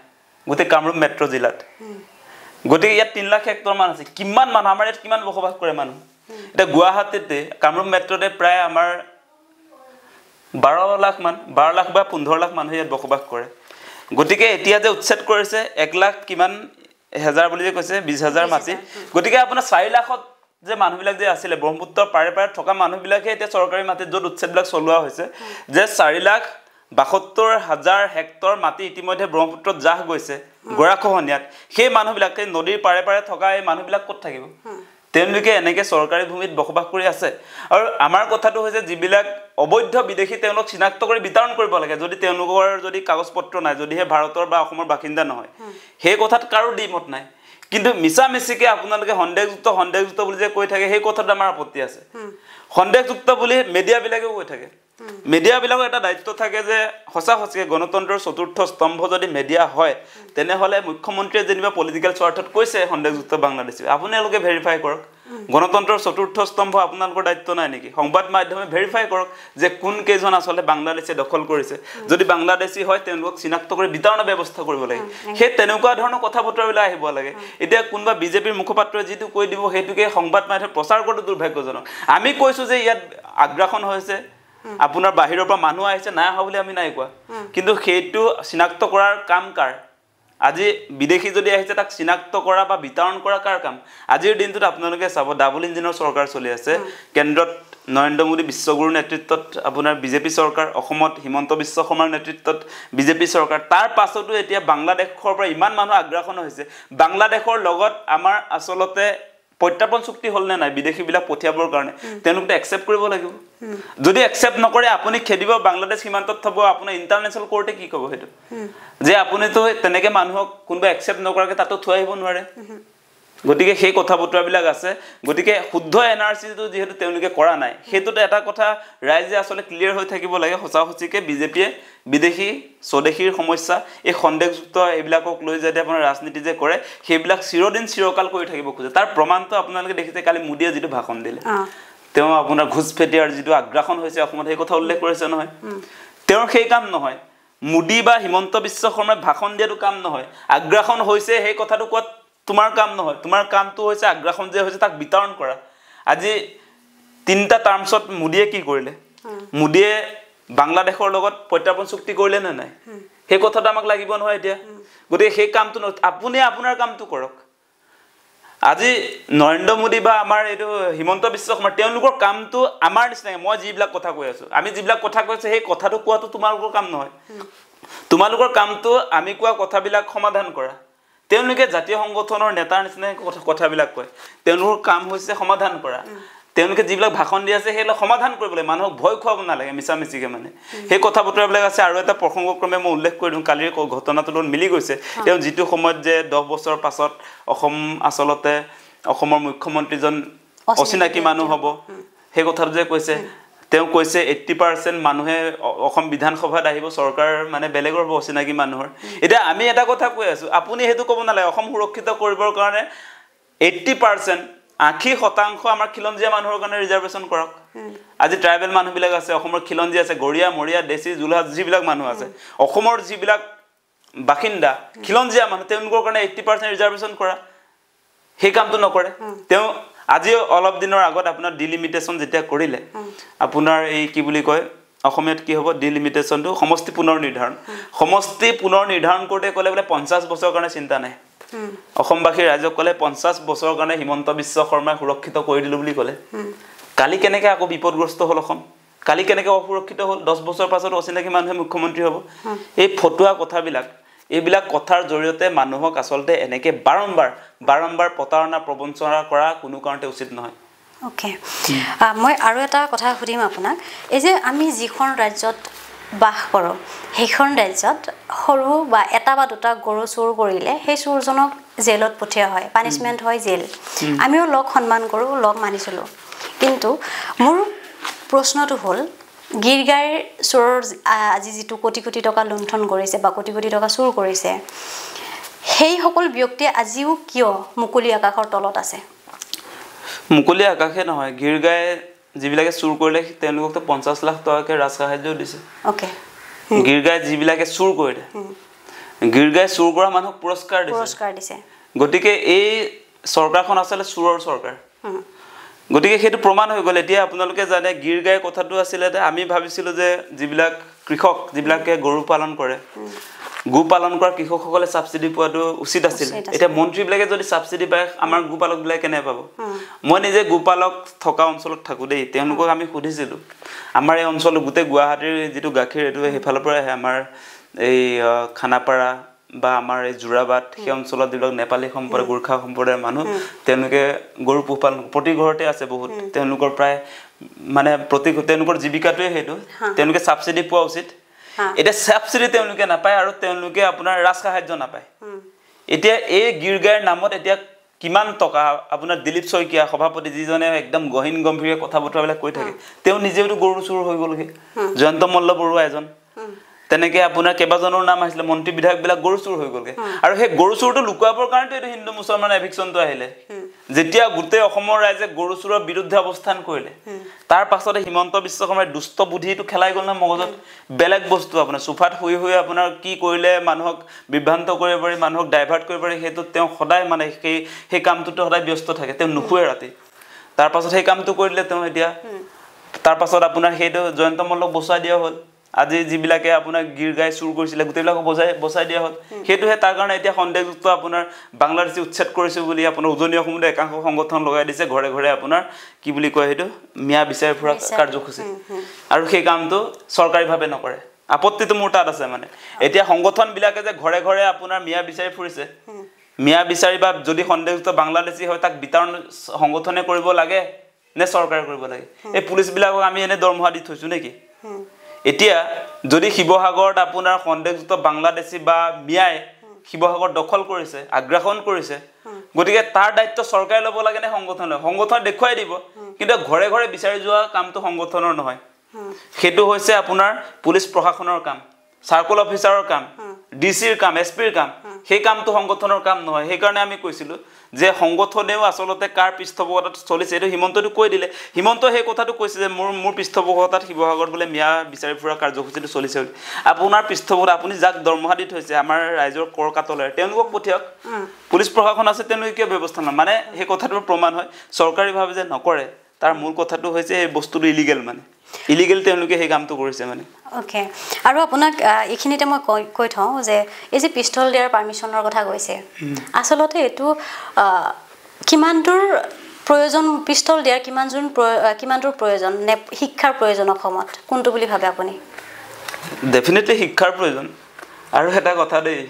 গোটেই কামৰূপ মেট্ৰ' জিলাত গতিকে ইয়াত 3 লাখ হেক্টৰ মান আছে কিমান মানুহ আমাৰ ইয়াত কিমান বসবাস কৰে মানুহ এটা গুৱাহাটীতে কামৰূপ মেট্ৰ'তে প্ৰায় আমাৰ 12 লাখ মান 12 লাখ বা 15 লাখ মানুহ ইয়াত বসবাস কৰে গতিকে এতিয়া যে উচ্ছেদ কৰিছে 1 লাখ কিমান হাজাৰ বুলি যে কৈছে 20,000 মাটি গতিকে আপোনাৰ 4 লাখত যে মানুহবিলাক যে আছিল ব্ৰহ্মপুত্ৰৰ পাৰে পাৰে থকা মানুহবিলাকে এতিয়া চৰকাৰী মাটিত যত উচ্ছেদবিলাক চলোৱা হৈছে যে 4,72,000 হেক্টৰ মাটি ইতিমধ্যে ব্ৰহ্মপুত্ৰত জাহ গৈছে গৰাখহনীয়াত সেই মানুহবিলাকে নদীৰ পাৰে পাৰে থকা এই মানুহবিলাক ক'ত থাকিব তেওঁলোকে এনেকে চৰকাৰী ভূমিত বসবাস কৰি আছে আৰু আমাৰ কথাটো হৈছে যিবিলাক অবৈধ বিদেশী তেওঁলোক চিনাক্ত কৰি বিতৰণ কৰিব লাগে যদি তেওঁলোকৰ যদি কাগজ পত্ৰ নাই যদিহে ভাৰতৰ বা অসমৰ বাসিন্দা নহয় সেই কথাত কাৰো দ্বিমত নাই কিন্তু মিছা মিছিকে আপোনালোকে সন্দেহযুক্ত বুলি যে কৈ থাকে সেই কথাত আমাৰ আপত্তি আছে সন্দেহযুক্ত বুলি মিডিয়াবিলাকেও কৈ থাকে মিডিয়াবিলাকৰ এটা দায়িত্ব থাকে যে সঁচাকৈ গণতন্ত্ৰৰ চতুৰ্থ স্তম্ভ যদি মিডিয়া হয় তেনেহলে মুখ্যমন্ত্ৰীয়ে যেনিবা পলিটিক্যাল স্বাৰ্থত কৈছে সন্দেহযুক্ত বাংলাদেশী আপোনালোকে ভেৰিফাই কৰক গণতন্ত্ৰৰ চতুৰ্থ স্তম্ভ আপোনালোকৰ দায়িত্ব নাই নেকি সংবাদ মাধ্যমে ভেৰিফাই কৰক যে কোন কেইজন আসলে বাংলাদেশে দখল কৰিছে যদি বাংলাদেশী হয় তেওঁলোকক চিনাক্ত কৰি বিতৰণৰ ব্যৱস্থা কৰিব লাগে সেই তেনেকুৱা ধৰণৰ কথা বতৰাবিলাক আহিব লাগে এতিয়া কোনবা বিজেপিৰ মুখপাত্ৰই যিটো কৈ দিব হেতুকে সংবাদ মাধ্যমে প্ৰচাৰ কৰাটো দুৰ্ভাগ্যজনক আমি কৈছো যে ইয়াত আগ্ৰাসন হৈছে আপোনাৰ বাহিৰৰ পৰা মানুহ আহিছে নাই আহা বুলি আমি নাই কোৱা কিন্তু সেইটো চিনাক্ত কৰাৰ কাম কাৰ আজি বিদেশী যদি আহিছে তাক চিনাক্ত কৰা বা বিতৰণ কৰা কাৰ কাম আজিৰ দিনটোত আপোনালোকে চাব ডাবল ইঞ্জিনৰ চৰকাৰ চলি আছে কেন্দ্ৰত নৰেন্দ্ৰ মোদী বিশ্বগুৰুৰ নেতৃত্বত আপোনাৰ বিজেপি চৰকাৰ অসমত হিমন্ত বিশ্ব শৰ্মাৰ নেতৃত্বত বিজেপি চৰকাৰ তাৰ পাছতো এতিয়া বাংলাদেশৰ পৰা ইমান মানুহ আগ্ৰাসন হৈছে বাংলাদেশৰ লগত আমাৰ আসলতে প্ৰত্যাপন চুক্তি হল নে নাই বিদেশীবিলাক পঠিয়াবৰ কাৰণে তেওঁলোকে একচেপ্ট কৰিব লাগিব যদি একচেপ্ট নকৰে আপুনি খেদিব বাংলাদেশ সীমান্তত থব আপোনাৰ ইন্টাৰনেশ্যনেল কোৰ্টে কি ক'ব হেতু যে আপুনি তো তেনেকে মানুহক কোনবা একচেপ্ট নকৰাকে তাতো থৈ আহিব নোৱাৰে গতিকে সেই কথা বতৰাবিলাক আছে গতিকে শুদ্ধ এনআৰসিটো যেহেতু তেওঁলোকে কৰা নাই হেতুতে এটা কথা ৰাইজে আসলে ক্লিয়াৰ হৈ থাকিব লাগে সঁচাকে বিজেপিয়ে বিদেশী স্বদেশীৰ সমস্যা এই সন্দেহযুক্ত এইবিলাকক লৈ যদি আপোনাৰ ৰাজনীতি যে কৰে সেইবিলাক চিৰদিন চিৰকাল কৰি থাকিব খোজে তাৰ প্ৰমাণটো আপোনালোকে দেখিছে কালি মোদীয়ে যিটো ভাষণ দিলে তেওঁ আপোনাৰ ঘুচপেটিয়াৰ যিটো আগ্ৰাসন হৈছে অসমত সেই কথা উল্লেখ কৰিছে নহয় তেওঁৰ সেই কাম নহয় মোদী বা হিমন্ত বিশ্ব শৰ্মাই ভাষণ দিয়াটো কাম নহয় আগ্ৰাসন হৈছে সেই কথাটো কোৱাত তোমাৰ কাম নহয় তোমাৰ কামটো হৈছে আগ্ৰাসন যে হৈছে তাক বিতৰণ কৰা আজি 3টা টাৰ্মছত মোদীয়ে কি কৰিলে মোদীয়ে বাংলাদেশৰ লগত প্ৰত্যাৰ্পণ চুক্তি কৰিলে নে নাই সেই কথাটো আমাক লাগিব নহয় এতিয়া গতিকে সেই কামটো আপুনি আপোনাৰ কামটো কৰক আজি নৰেন্দ্ৰ মোদী বা আমাৰ এইটো হিমন্ত বিশ্ব শৰ্মা তেওঁলোকৰ কামটো আমাৰ নিচিনাই মই যিবিলাক কথা কৈ আছো আমি যিবিলাক কথা কৈছো সেই কথাটো কোৱাটো তোমালোকৰ কাম নহয় তোমালোকৰ কামটো আমি কোৱা কথাবিলাক সমাধান কৰা তেওঁলোকে জাতীয় সংগঠনৰ নেতাৰ নিচিনাই কথাবিলাক কয় তেওঁলোকৰ কাম হৈছে সমাধান কৰা তেওঁলোকে যিবিলাক ভাষণ দি আছে সেইবিলাক সমাধান কৰিবলৈ মানুহক ভয় খুৱাব নালাগে মিছামিছিকে মানে সেই কথা বতৰাবিলাক আছে আৰু এটা প্ৰসংগক্ৰমে মই উল্লেখ কৰি দিওঁ কালিৰ ঘটনাটোৰ লগত মিলি গৈছে তেওঁ যিটো সময়ত যে 10 বছৰ পাছত অসম আচলতে অসমৰ মুখ্যমন্ত্ৰীজন অচিনাকি মানুহ হ'ব সেই কথাটো যে কৈছে তেওঁ কৈছে 80% মানুহে অসম বিধানসভাত আহিব চৰকাৰ মানে বেলেগৰ অচিনাকি মানুহৰ এটা আমি এটা কথা কৈ আছো আপুনি হেতু ক'ব নালাগে অসম সুৰক্ষিত কৰিবৰ কাৰণে 80% 80% আমাৰ খিলঞ্জীয়া মানুহৰ কাৰণে ৰিজাৰ্ভেশন কৰক আজি ট্ৰাইবেল মানুহবিলাক আছে অসমৰ খিলঞ্জী আছে গৰিয়া মৰিয়া দেশী জুলহা যিবিলাক মানুহ আছে অসমৰ যিবিলাক বাসিন্দা খিলঞ্জীয়া মানুহ তেওঁলোকৰ কাৰণে 80% ৰিজাৰ্ভেশন কৰা সেই কামটো নকৰে তেওঁ আজি অলপ দিনৰ আগত আপোনাৰ ডিলিমিটেশন যেতিয়া কৰিলে আপোনাৰ এই কি বুলি কয় অসমীয়াত কি হ'ব ডিলিমিটেশনটো সমষ্টি পুনৰ নিৰ্ধাৰণ কৰোঁতে ক'লে বোলে 50 বছৰৰ কাৰণে চিন্তা নাই অসমবাসী ৰাইজক ক'লে 50 বছৰৰ কাৰণে হিমন্ত বিশ্ব শৰ্মাই সুৰক্ষিত কৰি দিলো বুলি ক'লে কালি কেনেকৈ আকৌ বিপদগ্ৰস্ত হ'ল অসম কালি কেনেকৈ অসুৰক্ষিত হ'ল 10 বছৰ পাছত অচিনাকি মানুহে মুখ্যমন্ত্ৰী হ'ব এই ফটুৱা কথাবিলাক এইবিলাক কথাৰ জৰিয়তে মানুহক আচলতে এনেকৈ বাৰম্বাৰ প্ৰতাৰণা প্ৰবঞ্চনা কৰা কোনো কাৰণতে উচিত নহয় ওকে মই আৰু এটা কথা সুধিম আপোনাক এই যে আমি যিখন ৰাজ্যত বাস কৰোঁ সেইখন ৰাজ্যত সৰু বা এটা বা দুটা গৰু চুৰ কৰিলে সেই চুৰজনক জেলত পঠিওৱা হয় পানিশমেণ্ট হয় জেল আমিও লগ সন্মান কৰোঁ লগ মানিছিলোঁ কিন্তু মোৰ প্ৰশ্নটো হ'ল গিৰগাঁৱৰ চোৰৰ আজি যিটো কোটি কোটি টকা লুণ্ঠন কৰিছে বা কোটি কোটি টকা চুৰ কৰিছে সেই সকল ব্যক্তি আজিও কিয় মুকলি আকাশৰ তলত আছে মুকলি আকাশে নহয় গিৰগাঁৱে যিবিলাকে চুৰ কৰিলে তেওঁলোকক 50 লাখ টকাকৈ ৰাজসাহায্য দিছে ওকে গিৰগাঁৱে যিবিলাকে চুৰ কৰিলে গিৰগাঁৱে চুৰ কৰা মানুহক পুৰস্কাৰ দিছে গতিকে এই চৰকাৰখন আচলতে চুৰৰ চৰকাৰ গতিকে সেইটো প্ৰমাণ হৈ গ'ল এতিয়া আপোনালোকে জানে গিৰগাঁৱৰ কথাটো আছিলে আমি ভাবিছিলোঁ যে যিবিলাক কৃষক যিবিলাকে গৰু পালন কৰে গো পালন কৰা কৃষকসকলে সাবসিডি পোৱাটো উচিত আছিল এটা মন্ত্ৰীবিলাকে যদি সাবসিডি পায় আমাৰ গোপালকবিলাক কেনে পাব মই নিজে গোপালক থকা অঞ্চলত থাকো দেই তেওঁলোকক আমি সুধিছিলোঁ আমাৰ এই অঞ্চল গোটেই গুৱাহাটীৰ যিটো গাখীৰ এইটো হেফালৰ পৰা আহে আমাৰ এই খানাপাৰা বা আমাৰ এই জোৰাবাট সেই অঞ্চলত যিবিলাক নেপালী সম্প্ৰদায় গোৰ্খা সম্প্ৰদায়ৰ মানুহ তেওঁলোকে গৰু পোহপালন প্ৰতি ঘৰতে আছে বহুত তেওঁলোকৰ প্ৰায় মানে তেওঁলোকৰ জীৱিকাটোৱে সেইটো তেওঁলোকে সাবসিডি পোৱা উচিত এটা সাবসিডি তেওঁলোকে নাপায় আৰু তেওঁলোকে আপোনাৰ ৰাজসাহায্য নাপায় এতিয়া এই গিৰগাঁৱৰ নামত এতিয়া কিমান টকা আপোনাৰ দিলীপ শইকীয়া সভাপতি যিজনে একদম গহীন গম্ভীৰ কথা বতৰাবিলাক কৈ থাকে তেওঁ নিজেও গৰু চুৰ হৈ গ'লগে জয়ন্ত মল্ল বৰুৱা এজন তেনেকে আপোনাৰ কেবাজনৰ নাম আহিছিল মন্ত্ৰী বিধায়কবিলাক গৰু চুৰ হৈ গ'লগে আৰু সেই গৰু চুৰটো লুকুৱাবৰ কাৰণে এইটো হিন্দু মুছলমান এভিকচনটো আহিলে যেতিয়া গোটেই অসমৰ ৰাইজে গৰু চুৰৰ বিৰুদ্ধে অৱস্থান কৰিলে তাৰ পাছতে হিমন্ত বিশ্ব শৰ্মাই দুষ্ট বুদ্ধিটো খেলাই গ'ল না মগজত বেলেগ বস্তু আপোনাৰ সোফাত শুই শুই আপোনাৰ কি কৰিলে মানুহক বিভ্ৰান্ত কৰিব পাৰি মানুহক ডাইভাৰ্ট কৰিব পাৰি সেইটো তেওঁ সদায় মানে সেই কামটোতে সদায় ব্যস্ত থাকে তেওঁ নুশুৱে ৰাতি তাৰ পাছত সেই কামটো কৰিলে তেওঁ এতিয়া তাৰ পাছত আপোনাৰ সেইটো জয়ন্ত মল্লক বচাই দিয়া হ'ল আজি যিবিলাকে আপোনাৰ গিৰগাঁৱে চুৰ কৰিছিলে গোটেইবিলাক বচাই দিয়া হ'ল সেইটোহে তাৰ কাৰণে এতিয়া সন্দেহযুক্ত আপোনাৰ বাংলাদেশী উচ্ছেদ কৰিছে বুলি আপোনাৰ উজনি অসমত একাংশ সংগঠন লগাই দিছে ঘৰে ঘৰে আপোনাৰ কি বুলি কয় সেইটো মিয়া বিচাৰি ফুৰা কাৰ্যসূচী আৰু সেই কামটো চৰকাৰীভাৱে নকৰে আপত্তিটো মোৰ তাত আছে মানে এতিয়া সংগঠনবিলাকে যে ঘৰে ঘৰে আপোনাৰ মিয়া বিচাৰি ফুৰিছে মিয়া বিচাৰি বা যদি সন্দেহযুক্ত বাংলাদেশী হয় তাক বিতৰণ সংগঠনে কৰিব লাগে নে চৰকাৰে কৰিব লাগে এই পুলিচবিলাকক আমি এনে দৰমহা দি থৈছো নেকি এতিয়া যদি শিৱসাগৰত আপোনাৰ সন্দেহযুক্ত বাংলাদেশী বা মিয়াই শিৱসাগৰ দখল কৰিছে আগ্ৰাসন কৰিছে গতিকে তাৰ দায়িত্ব চৰকাৰে ল'ব লাগে নে সংগঠনে দেখুৱাই দিব কিন্তু ঘৰে ঘৰে বিচাৰি যোৱা কামটো সংগঠনৰ নহয় সেইটো হৈছে আপোনাৰ পুলিচ প্ৰশাসনৰ কাম সাৰ্কুল অফিচাৰৰ কাম ডিচিৰ কাম এছপিৰ কাম সেই কামটো সংগঠনৰ কাম নহয় সেইকাৰণে আমি কৈছিলোঁ যে সংগঠনেও আসলতে কাৰ পৃষ্ঠপোষকতাত চলিছে এইটো হিমন্তটো কৈ দিলে হিমন্ত সেই কথাটো কৈছে যে মোৰ পৃষ্ঠপোষকতাত শিৱসাগৰত বোলে মিয়া বিচাৰি ফুৰা কাৰ্যসূচীটো চলিছে বুলি আপোনাৰ পৃষ্ঠপোষকতা আপুনি যাক দৰমহা দি থৈছে আমাৰ ৰাইজৰ কৰ কাটলে তেওঁলোকক পঠিয়াওক পুলিচ প্ৰশাসন আছে তেওঁলোকে কিয় ব্যৱস্থা নলয় মানে সেই কথাটোৰ প্ৰমাণ হয় চৰকাৰীভাৱে যে নকৰে তাৰ মূল কথাটো হৈছে এই বস্তুটো ইলিগেল মানে ইলিগেল তেওঁলোকে সেই কামটো কৰিছে মানে ওকে আৰু আপোনাক এইখিনিতে মই কৈ থওঁ যে এই যে পিষ্টল দিয়াৰ পাৰ্মিশ্যনৰ কথা কৈছে আচলতে এইটো কিমান দূৰ প্ৰয়োজন পিষ্টল দিয়াৰ কিমান দূৰ প্ৰয়োজন নে শিক্ষাৰ প্ৰয়োজন অসমত কোনটো বুলি ভাবে আপুনি ডেফিনেটলি শিক্ষাৰ প্ৰয়োজন আৰু এটা কথা দেই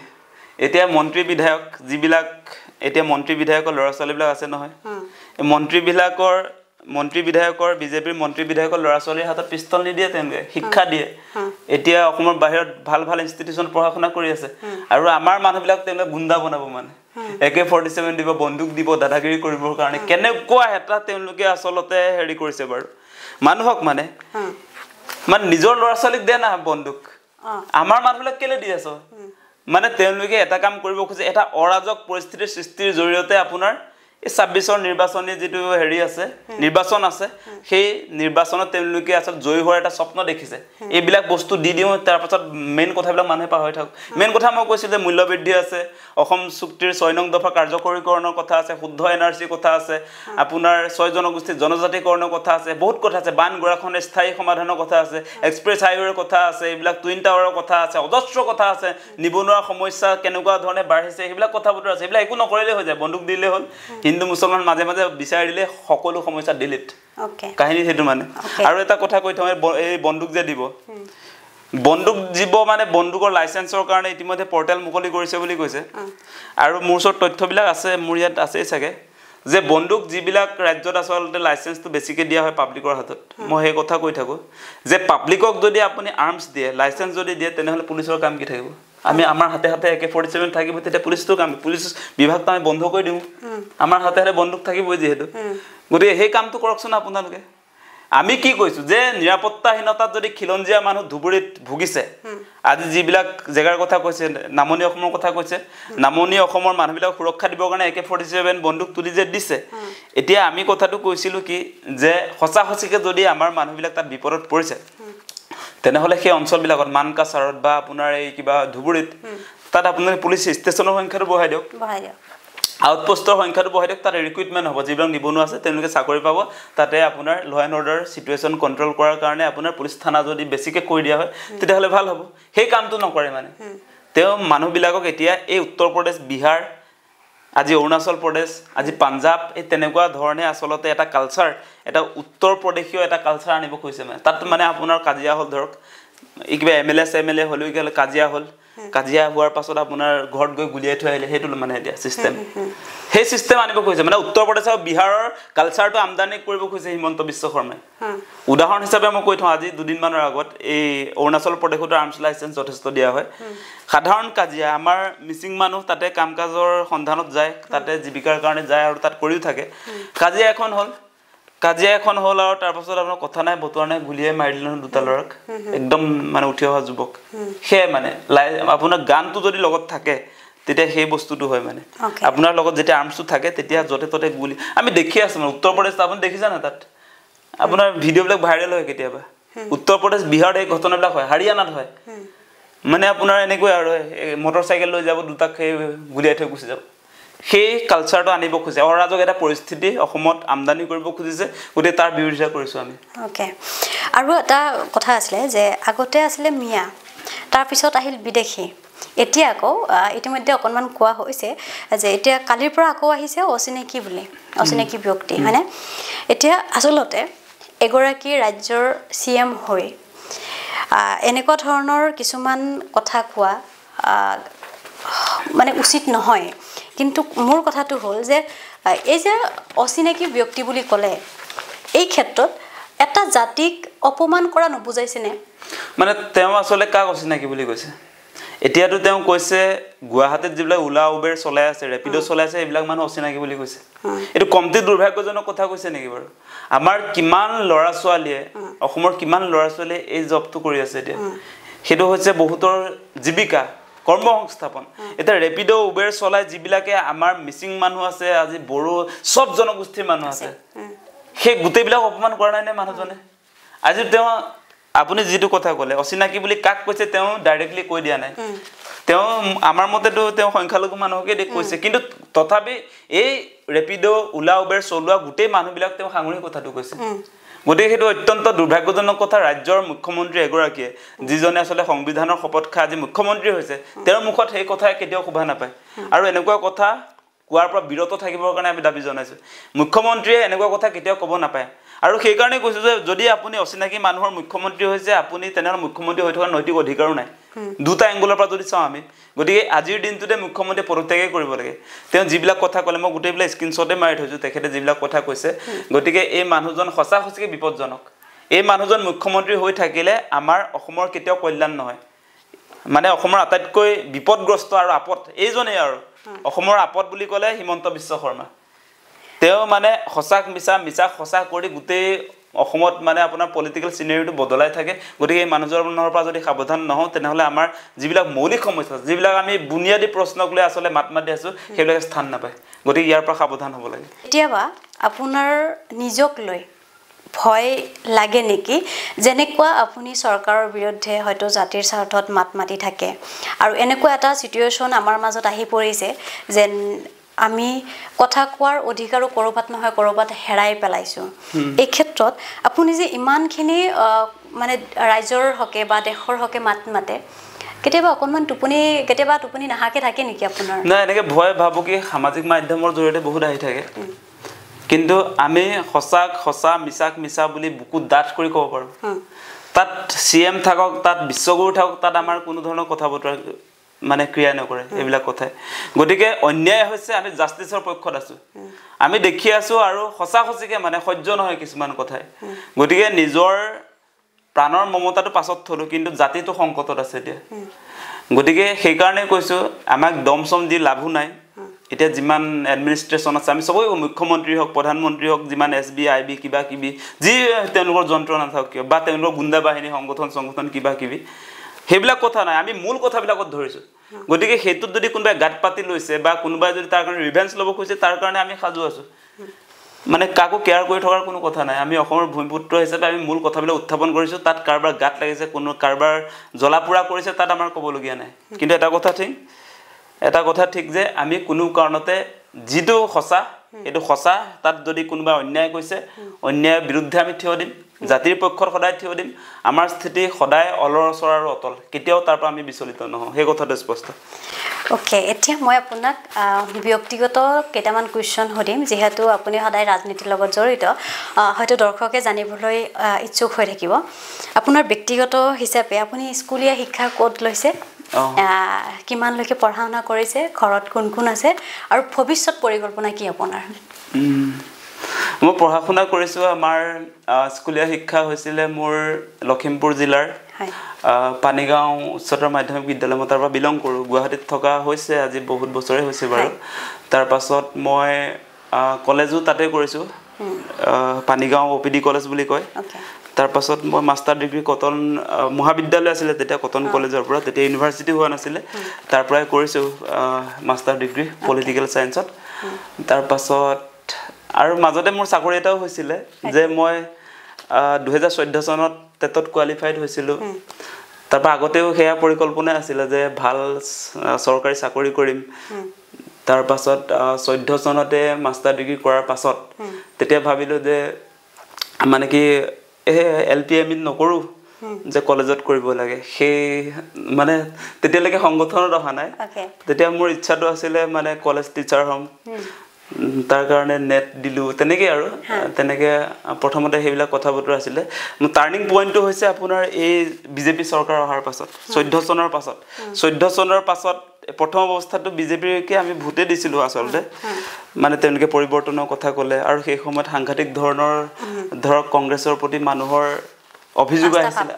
এতিয়া মন্ত্ৰী বিধায়ক যিবিলাক এতিয়া মন্ত্ৰী বিধায়কৰ ল'ৰা ছোৱালীবিলাক আছে নহয় এই মন্ত্ৰী বিধায়কৰ বিজেপিৰ মন্ত্ৰী বিধায়কৰ ল'ৰা ছোৱালীৰ হাতত পিষ্টল নিদিয়ে তেওঁলোকে শিক্ষা দিয়ে এতিয়া অসমৰ বাহিৰত ভাল ইনষ্টিটিউচন পঢ়া শুনা কৰি আছে আৰু আমাৰ মানুহবিলাক তেওঁলোকে গুণ্ডা বনাব মানে AK-47 দিব বন্দুক দিব দাদাগিৰি কৰিবৰ কাৰণে কেনেকুৱা এটা তেওঁলোকে আচলতে হেৰি কৰিছে বাৰু মানুহক মানে নিজৰ ল'ৰা ছোৱালীক দিয়ে না বন্দুক আমাৰ মানুহবিলাক কেলে দি আছে মানে তেওঁলোকে এটা কাম কৰিব খোজে এটা অৰাজক পৰিস্থিতিৰ সৃষ্টিৰ জৰিয়তে আপোনাৰ এই 26ৰ নিৰ্বাচনী যেটো হেৰি আছে নিৰ্বাচন আছে সেই নিৰ্বাচনত তেওঁলোকে আসল জয় হোৱাৰ এটা স্বপ্ন দেখিছে এইবিলাক বস্তু দি দিও তাৰ পাছত মেইন কথাবিলাক মানুহে পাহৰি থাক মেইন কথা মই কৈছিল যে মূল্য বৃদ্ধি আছে অসম চুক্তিৰ 6 নং দফা কাৰ্যকৰীকৰণৰ কথা আছে শুদ্ধ এনআৰসি কথা আছে আপোনাৰ 6 জনগোষ্ঠী জনজাতিকৰণৰ কথা আছে বহুত কথা আছে বান গৰাখনৰ স্থায়ী সমাধানৰ কথা আছে এক্সপ্ৰেছ হাইৱেৰ কথা আছে এইবিলাক টুইন টাৱাৰৰ কথা আছে অজস্ৰ কথা আছে নিবনুৱা সমস্যা কেনেকুৱা ধৰণে বাঢ়িছে এইবিলাক কথা বতৰা আছে এইবিলাক একো নকৰিলে হৈ যায় বন্দুক দিলে হ'ল হিন্দু মুছলমান মাজে মাজে বিচাৰি দিলে সকলো সমস্যা ডিলিট ওকে কাহিনী হেতু মানে আৰু এটা কথা কৈ থওঁ এই বন্দুক যে দিব বন্দুক জীৱ মানে বন্দুকৰ লাইসেন্সৰ কাৰণে ইতিমধ্যে পোৰ্টেল মুকলি কৰিছে বুলি কৈছে আৰু মোৰ ওচৰত তথ্যবিলাক আছে মোৰ ইয়াত আছে চাগে যে বন্দুক যিবিলাক ৰাজ্যত আসলতে লাইসেন্সটো বেছিকে দিয়া হয় পাব্লিকৰ হাতত মই সেই কথা কৈ থাকো যে পাব্লিকক যদি আপুনি আৰ্মছ দিয়ে লাইসেন্স যদি দিয়ে তেনেহলে পুলিচৰ কাম কি থাকিব আমি আমাৰ হাতে হাতে AK-47 থাকিব তেতিয়া পুলিচটো কাম পুলিচ বিভাগটো আমি বন্ধ কৰি দিও আমাৰ হাতে হাতে বন্দুক থাকিব যেহেতু গতিকে সেই কামটো কৰকচোন আপোনালোকে আমি কি কৈছো যে নিৰাপত্তাহীনতাত যদি খিলঞ্জিয়া মানুহ ধুবুৰীত ভুগিছে আজি যিবিলাক জেগাৰ কথা কৈছে নামনি অসমৰ কথা কৈছে নামনি অসমৰ মানুহবিলাক সুৰক্ষা দিবৰ কাৰণে AK-47 বন্দুক তুলি যে দিছে এতিয়া আমি কথাটো কৈছিলো কি যে হসাহসিকে যদি আমাৰ মানুহবিলাক তাত বিপদত পৰিছে তেনেহলে সেই অঞ্চলবিলাকত মানকাছাৰত বা আপোনাৰ এই কিবা ধুবুৰীত তাত আপোনাৰ পুলিচ ষ্টেচনৰ সংখ্যাটো বঢ়াই দিয়ক আউটপোষ্টৰ সংখ্যাটো বঢ়াই দিয়ক তাত ৰিক্ৰুটমেন্ট হ'ব যিবিলাক নিবনুৱা আছে তেওঁলোকে চাকৰি পাব তাতে আপোনাৰ ল এণ্ড অৰ্ডাৰ সিচুৱেশ্যন কন্ট্ৰোল কৰাৰ কাৰণে আপোনাৰ পুলিচ থানা যদি বেছিকে কৰি দিয়া হয় তেতিয়াহলে ভাল হ'ব সেই কামটো নকৰে মানে তেও মানুহবিলাকক এতিয়া এই উত্তৰ প্ৰদেশ বিহাৰ আজি অৰুণাচল প্ৰদেশ আজি পাঞ্জাব এই তেনেকুৱা ধৰণে আসলতে এটা কালচাৰ এটা উত্তৰ প্ৰদেশীয় এটা কালচাৰ আনিব খুজিছে মানে তাত মানে আপোনাৰ কাজিয়া হল ধৰক কিবা MLA হলেও গেল কাজিয়া হল কাজিয়া হোৱাৰ পাছত আপোনাৰ ঘৰত গৈ গুলিয়াই থৈ আহিলে হেতু মানে এতিয়া সিস্টেম সেই সিস্টেম আনিব খুজিছে মানে উত্তৰ প্ৰদেশ আৰু বিহাৰৰ কালচাৰটো আমদানি কৰিব খুজিছে হিমন্ত বিশ্ব শৰ্মাই উদাহৰণ হিচাপে মই কৈ থওঁ আজি দুদিন মানৰ আগত এই অৰুণাচল প্ৰদেশত আৰ্মছ লাইসেন্স যথেষ্ট দিয়া হয় সাধাৰণ কাজিয়া আমাৰ মিচিং মানুহ তাতে কামকাজৰ সন্ধানত যায় তাতে জীৱিকাৰ কাৰণে যায় আৰু তাত কৰিও থাকে কাজিয়া এখন হল আৰু তাৰ পাছত আপোনাৰ কথা নাই বতৰা নাই গুলিয়াই মাৰিলে দুটা লৰক একদম মানে উঠি অহা যুৱক হে মানে আপোনাৰ গানটো যদি লগত থাকে তেতিয়া সেই বস্তুটো হয় মানে আপোনাৰ লগত যেতিয়া আৰ্মছটো থাকে তেতিয়া যতে ততে গুলি আমি দেখি আছো মানে উত্তৰ প্ৰদেশ আপুনি দেখিছা না তাত আপোনাৰ ভিডিঅ'বিলাক ভাইৰেল হয় কেতিয়াবা উত্তৰ প্ৰদেশ বিহাৰত এই ঘটনাবিলাক হয় হাৰিয়ানাত হয় মানে আপোনাৰ এনেকৈ আৰু মটৰচাইকেল লৈ যাব দুটাক গুলিয়াই থৈ গুচি যাব সেই কালচাৰটো আনিব খুজে অৰাজক এটা পৰিস্থিতি অসমত আমদানি কৰিব খুজিছে গতে তাৰ বিৰোধিতা কৰিছো আমি ওকে আৰু এটা কথা আছিল যে আগতে আছিল মিয়া তাৰ পিছত আহিল বিদেশী এতিয়া আকৌ ইতিমধ্যে অকনমান কোৱা হৈছে যে এতিয়া কালিৰ পৰা আকৌ আহিছে অচিনাকি বুলি অচিনাকি ব্যক্তি মানে এতিয়া আসলতে এগৰাকী ৰাজ্যৰ CM হৈ এনেকুৱা ধৰণৰ কিছুমান কথা কোৱা মানে উচিত নহয় কিন্তু মোৰ কথাটো হ'ল যে এই যে অচিনাকি ব্যক্তি বুলি ক'লে এই ক্ষেত্ৰত এটা জাতিক অপমান কৰা নবুজাইছে নে মানে তেওঁ আসলে কাক অচিনাকি বুলি কৈছে এতিয়াতো তেওঁ কৈছে গুৱাহাটীত যিবিলাক উলা উবেৰ চলাই আছে ৰেপিডো চলাই আছে এইবিলাক মানুহ অচিনাকি বুলি কৈছে এটো কমতি দুৰ্ভাগ্যজনক কথা কৈছে নেকি বাৰু আমাৰ কিমান লৰা ছোৱালীয়ে অসমৰ কিমান লৰা ছোৱালীয়ে এই জবটো কৰি আছে এতিয়া হেতু হৈছে বহুতৰ জীৱিকা কৰ্মসংস্থাপন এটা ৰেপিডো উবেৰ চলাই যিবিলাকে আমাৰ মিচিং মানুহ আছে আজি বড়ো সব জনগোষ্ঠীৰ মানুহ আছে সেই গোটেইবিলাক অপমান কৰা নাই নে মানুহজনে আজি তেওঁ আপুনি যেটো কথা ক'লে অচিনাকি বুলি কাক কৈছে তেওঁ ডাইৰেক্টলি কৈ দিয়া নাই তেওঁ আমাৰ মতেতো তেওঁ সংখ্যালঘু মানুহকে দেখ কৈছে কিন্তু তথাপি এই ৰেপিডো উলা উবেৰ চলোৱা গোটেই মানুহবিলাক তেওঁ সাংঘাতিক কথাটো কৈছে গতিকে সেইটো অত্যন্ত দুৰ্ভাগ্যজনক কথা ৰাজ্যৰ মুখ্যমন্ত্ৰী এগৰাকীয়ে যিজনে আসলে সংবিধানৰ শপত খাই আজি মুখ্যমন্ত্ৰী হৈছে তেওঁৰ মুখত সেই কথা কেতিয়াও শোভা নাপায় আৰু এনেকুৱা কথা কোৱাৰ পৰা বিৰত থাকিবৰ কাৰণে আমি দাবী জনাইছো মুখ্যমন্ত্ৰীয়ে এনেকুৱা কথা কেতিয়াও ক'ব নাপায় আৰু সেই কাৰণে কৈছো যে যদি আপুনি অচিনাকি মানুহৰ মুখ্যমন্ত্ৰী হৈছে আপুনি তেনেহলে মুখ্যমন্ত্ৰী হৈ থকাৰ নৈতিক অধিকাৰো নাই দুটা এংগলৰ পৰা যদি চাওঁ আমি গতিকে আজিৰ দিনটোতে মুখ্যমন্ত্ৰী পদত্যাগেই কৰিব লাগে তেওঁ যিবিলাক কথা ক'লে মই গোটেইবিলাক স্ক্ৰীনশ্বটে মাৰি থৈছো তেখেতে যিবিলাক কথা কৈছে গতিকে এই মানুহজন সঁচাকৈ বিপদজনক এই মানুহজন মুখ্যমন্ত্ৰী হৈ থাকিলে আমাৰ অসমৰ কেতিয়াও কল্যাণ নহয় মানে অসমৰ আটাইতকৈ বিপদগ্ৰস্ত আৰু আপদ এইজনেই আৰু অসমৰ আপদ বুলি ক'লে হিমন্ত বিশ্ব শৰ্মা তেওঁ মানে সঁচাক মিছা সঁচা কৰি গোটেই অসমত মানে আপোনাৰ পলিটিক্যাল সিনাৰিটো বদলাই থাকে গতিকে এই মানুহজনৰ পৰা যদি সাৱধান নহওঁ তেনেহলে আমাৰ যিবিলাক মৌলিক সমস্যা যিবিলাক আমি বুনিয়াদী প্ৰশ্নক লৈ আসলে মাতি আছো সেইবিলাক স্থান নাপায় গতিকে ইয়াৰ পৰা সাৱধান হ'ব লাগে এতিয়াবা আপোনাৰ নিজক লৈ ভয় লাগে নেকি যেনেকুৱা আপুনি চৰকাৰৰ বিৰুদ্ধে হয়তো জাতিৰ স্বাৰ্থত মাতি থাকে আৰু এনেকুৱা এটা সিচুৱেশ্যন আমাৰ মাজত আহি পৰিছে যেন আমি কথা কোৱাৰ অধিকাৰো কৰবাত নহয় কৰবাত হেৰাই পেলাইছো এই ক্ষেত্ৰত আপুনি যে ইমানখিনি মানে ৰাজ্যৰ হকে বা দেশৰ হকে মাতে কেতিয়াবা অকণমান টোপনি নাহাকে থাকে নেকি আপোনাৰ না এনেকে ভয় ভাবো কি সামাজিক মাধ্যমৰ জৰিয়তে বহুত আহি থাকে কিন্তু আমি সঁচা মিছা বুলি বুকু ডাঠ কৰি ক'ব পাৰো তাত সিএম থাকক তাত বিশ্বগুৰু থাকক তাত আমাৰ কোনো ধৰণৰ কথা বতৰা মানে ক্ৰিয়া নকৰে এইবিলাক কথাই গতিকে অন্যায় হৈছে আমি জাস্টিসৰ পক্ষত আছো আমি দেখি আছো আৰু সঁচাকে মানে সহ্য নহয় কিছুমান কথাই গতিকে নিজৰ প্ৰাণৰ মমতাটো পাছত থলো কিন্তু জাতিটো সংকটত আছে এতিয়া গতিকে সেই কাৰণে কৈছো আমাক দমসম দি লাভো নাই এতিয়া যিমান এডমিনিষ্ট্ৰেচন আছে আমি সবই মুখ্যমন্ত্ৰী হওক প্ৰধানমন্ত্ৰী হওক যিমান এসবি আইবি কিবা কিবি যি তেওঁলোকৰ যন্ত্ৰণা থাকক বা তেওঁলোকৰ গুণ্ডা বাহিনী সংগঠন কিবা কিবি সেইবিলাক কথা নাই আমি মূল কথাবিলাকত ধৰিছো গতিকে হেতুত যদি কোনোবাই গাত পাতি লৈছে বা কোনোবাই যদি তাৰ কাৰণে ৰিভেঞ্জ ল'ব খুজিছে তাৰ কাৰণে আমি সাজু আছো মানে কাকো কেয়াৰ কৰি থকাৰ কোনো কথা নাই আমি অসমৰ ভূমিপুত্ৰ হিচাপে আমি মূল কথাবিলাক উত্থাপন কৰিছো তাত কাৰবাৰ গাত লাগিছে কোনো কাৰবাৰ জ্বলাপুৰা কৰিছে তাত আমাৰ ক'বলগীয়া নাই কিন্তু এটা কথা ঠিক যে আমি কোনো কাৰণতে যিটো সঁচা এটো সঁচা তাত যদি কোনোবা অন্যায় কৈছে অন্যায়ৰ বিৰুদ্ধে আমি থিয় দিম জাতিৰ পক্ষত সদায় থিয় দিম আমাৰ স্থিতি সদায় অলৰচৰ আৰু অটল কেতিয়াও তাৰ পৰা আমি বিচলিত নহওঁ সেই কথাটো স্পষ্ট ওকে এতিয়া মই আপোনাক ব্যক্তিগত কেইটামান কোৱেশ্চন সুধিম যেহেতু আপুনি সদায় ৰাজনীতিৰ লগত জড়িত হয়তো দৰ্শকে জানিবলৈ ইচ্ছুক হৈ থাকিব আপোনাৰ ব্যক্তিগত হিচাপে আপুনি স্কুলীয়া শিক্ষা ক'ত লৈছে কিমানলৈকে পঢ়া শুনা কৰিছে ঘৰত কোন আছে আৰু ভৱিষ্যত পৰিকল্পনা কি আপোনাৰ মই পঢ়া শুনা কৰিছো আমাৰ স্কুলীয়া শিক্ষা হৈছিল মোৰ লখিমপুৰ জিলাৰ পানীগাঁও উচ্চতৰ মাধ্যমিক বিদ্যালয় মই তাৰ পৰা বিলং কৰো গুৱাহাটীত থকা হৈছে আজি বহুত বছৰে হৈছে বাৰু তাৰ পাছত মই কলেজো তাতে কৰিছো পানীগাঁও ওপিডি কলেজ বুলি কয় তাৰ পাছত মই মাষ্টাৰ ডিগ্ৰী কটন মহাবিদ্যালয় আছিল তেতিয়া কটন কলেজৰ পৰা তেতিয়া ইউনিভাৰ্চিটি হোৱা নাছিল তাৰ পৰাই কৰিছো মাষ্টাৰ ডিগ্ৰী পলিটিক্যাল সায়েন্সত তাৰ পাছত আৰু মাজতে মোৰ চাকৰি এটাও হৈছিল যে মই 2014 চনত টেটত কোৱালিফাইড হৈছিলো তাৰ পৰা আগতেও হেয়া পৰিকল্পনা আছিল যে ভাল চৰকাৰী চাকৰি কৰিম তাৰ পাছত 14 চনতে মাষ্টাৰ ডিগ্ৰী কৰাৰ পাছত তেতিয়া ভাবিলো যে মানে কি এলপিএমইত নকৰো যে কলেজত কৰিব লাগে সেই মানে তেতিয়ালৈকে সংগঠনত অহা নাই তেতিয়া মোৰ ইচ্ছাটো আছিল মানে কলেজ টিচাৰ হ'ম তাৰ কাৰণে নেট দিলু তেনেকৈ আৰু তেনেকৈ প্ৰথমতে সেইবিলাক কথা বতৰা আছিল মোৰ টাৰ্নিং পইণ্টটো হৈছে আপোনাৰ এই বিজেপি চৰকাৰ অহাৰ পাছত 14 চনৰ পাছত প্ৰথম অৱস্থাটো বিজেপিৰকে আমি ভোটে দিছিলো আসলতে মানে তেওঁলোকে পৰিৱৰ্তনৰ কথা ক'লে আৰু সেই সময়ত সাংঘাতিক ধৰণৰ ধৰক কংগ্ৰেছৰ প্ৰতি মানুহৰ অভিযোগ আহিছিল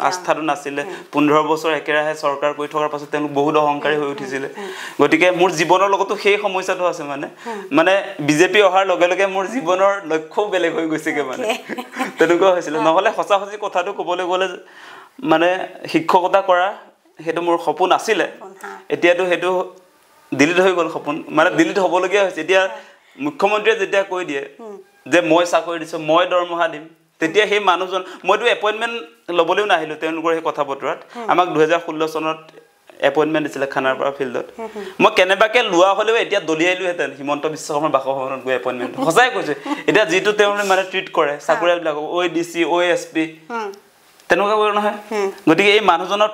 আস্থাটো নাছিল 15 বছৰ একেৰাহে চৰকাৰ কৰি থকাৰ পাছত তেওঁলোক বহুত অহংকাৰী হৈ উঠিছিল গতিকে মোৰ জীৱনৰ লগতো সেই সমস্যাটো আছে মানে বিজেপি অহাৰ লগে লগে মোৰ জীৱনৰ লক্ষ্য বেলেগ হৈ গৈছেগে মানে তেনেকুৱা হৈছিল নহলে সঁচা কথাটো ক'বলৈ গ'লে মানে শিক্ষকতা কৰা সেইটো মোৰ সপোন আছিলে এতিয়াতো সেইটো ডিলিট হৈ গ'ল সপোন মানে ডিলিট হ'বলগীয়া হৈছে এতিয়া মুখ্যমন্ত্ৰীয়ে যেতিয়া কৈ দিয়ে যে মই চাকৰি দিছোঁ মই দৰমহা দিম তেতিয়া সেই মানুহজন মইতো এপইণ্টমেণ্ট ল'বলৈও নাহিলোঁ তেওঁলোকৰ সেই কথা বতৰাত আমাক 2016 চনত এপইণ্টমেণ্ট দিছিলে খানাৰপাৰা ফিল্ডত মই কেনেবাকৈ লোৱা হ'লেও এতিয়া দলিয়াইলোহেঁতেন হিমন্ত বিশ্ব শৰ্মাৰ বাসভৱনত গৈ এপইণ্টমেণ্ট সঁচাই কৈছোঁ এতিয়া যিটো তেওঁলোকে মানে ট্ৰিট কৰে চাকৰিয়ালবিলাকক ODC OSP তেনেকুৱা কৰিব নহয় গতিকে এই মানুহজনৰ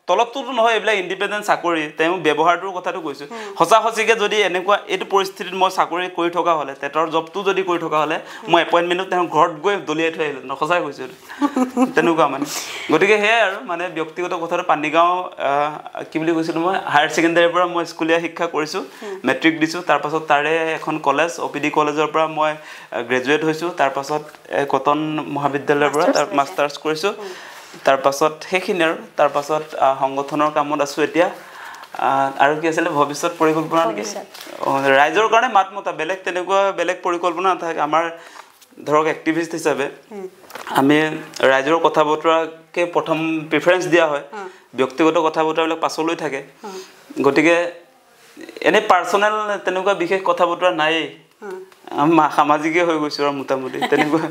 তলতটোতো নহয় এইবিলাক ইণ্ডিপেণ্ডেণ্ট চাকৰি তেওঁ ব্যৱহাৰটোৰ কথাটো কৈছোঁ সঁচা সঁচিকৈ যদি এনেকুৱা এইটো পৰিস্থিতিত মই চাকৰি কৰি থকা হ'লে টেটৰ জবটো যদি কৰি থকা হ'লে মই এপইণ্টমেণ্টত তেওঁ ঘৰত গৈ দলিয়াই থৈ আহিলোঁ সঁচাই কৈছোঁ তেনেকুৱা মানে গতিকে সেয়াই আৰু মানে ব্যক্তিগত কথাটো পানীগাঁও কি বুলি কৈছিলোঁ মই হায়াৰ ছেকেণ্ডেৰীৰ পৰা মই স্কুলীয়া শিক্ষা কৰিছোঁ মেট্ৰিক দিছোঁ তাৰপাছত তাৰে এখন কলেজ OPD কলেজৰ পৰা মই গ্ৰেজুৱেট হৈছোঁ তাৰপাছত কটন মহাবিদ্যালয়ৰ পৰা তাৰ মাষ্টাৰ্ছ কৰিছোঁ তাৰপাছত সেইখিনি আৰু তাৰপাছত সংগঠনৰ কামত আছোঁ এতিয়া আৰু কি আছিলে ভৱিষ্যত পৰিকল্পনা ৰাইজৰ কাৰণে মাত মতা তেনেকুৱা বেলেগ পৰিকল্পনা নাথাকে আমাৰ ধৰক এক্টিভিষ্ট হিচাপে আমি ৰাইজৰ কথা বতৰাকে প্ৰথম প্ৰিফাৰেঞ্চ দিয়া হয় ব্যক্তিগত কথা বতৰাবিলাক পাছলৈ থাকে গতিকে এনে পাৰ্চনেল তেনেকুৱা বিশেষ কথা বতৰা নায়েই সামাজিকেই হৈ গৈছোঁ আৰু মোটামুটি তেনেকুৱা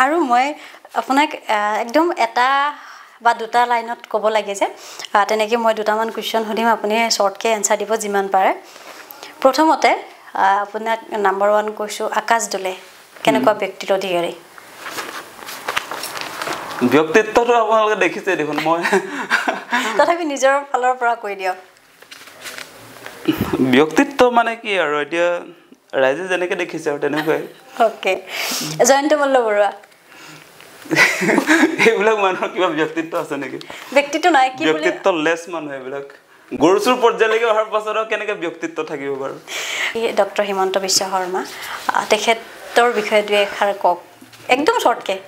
আৰু মই আপোনাক একদম এটা বা দুটা লাইনত ক'ব লাগে যে তেনেকৈ মই দুটামান কুৱেশ্যন সুধিম আপুনি শ্বৰ্টকৈ এনচাৰ দিব যিমান পাৰে প্ৰথমতে আপোনাক নাম্বাৰ 1 কৈছোঁ আকাশ দোলে কেনেকুৱা ব্যক্তিত্বৰ অধিকাৰী ব্যক্তিত্বটো আপোনালোকে দেখিছে দেখোন মই তথাপি নিজৰ ফালৰ পৰা কৈ দিয়ক ব্যক্তিত্ব মানে কি আৰু এতিয়া ৰাইজে যেনেকৈ দেখিছে আৰু তেনেকুৱাই অ'কে জয়ন্ত মল্লবৰুৱা এইবিলাক মানুহৰ কিবা ব্যক্তিত্ব আছে নেকি ব্যক্তিত্ব নাই কি ব্যক্তিত্ব লেছ মানুহ এইবিলাক গৰুচুৰ পৰ্যায়লৈকে অহাৰ পাছত কেনেকৈ ব্যক্তিত্ব থাকিব বাৰু ডক্টৰ হিমন্ত বিশ্ব শৰ্মা তেখেতৰ বিষয়ে দুই এষাৰ কওক একদম শ্বৰ্টকৈ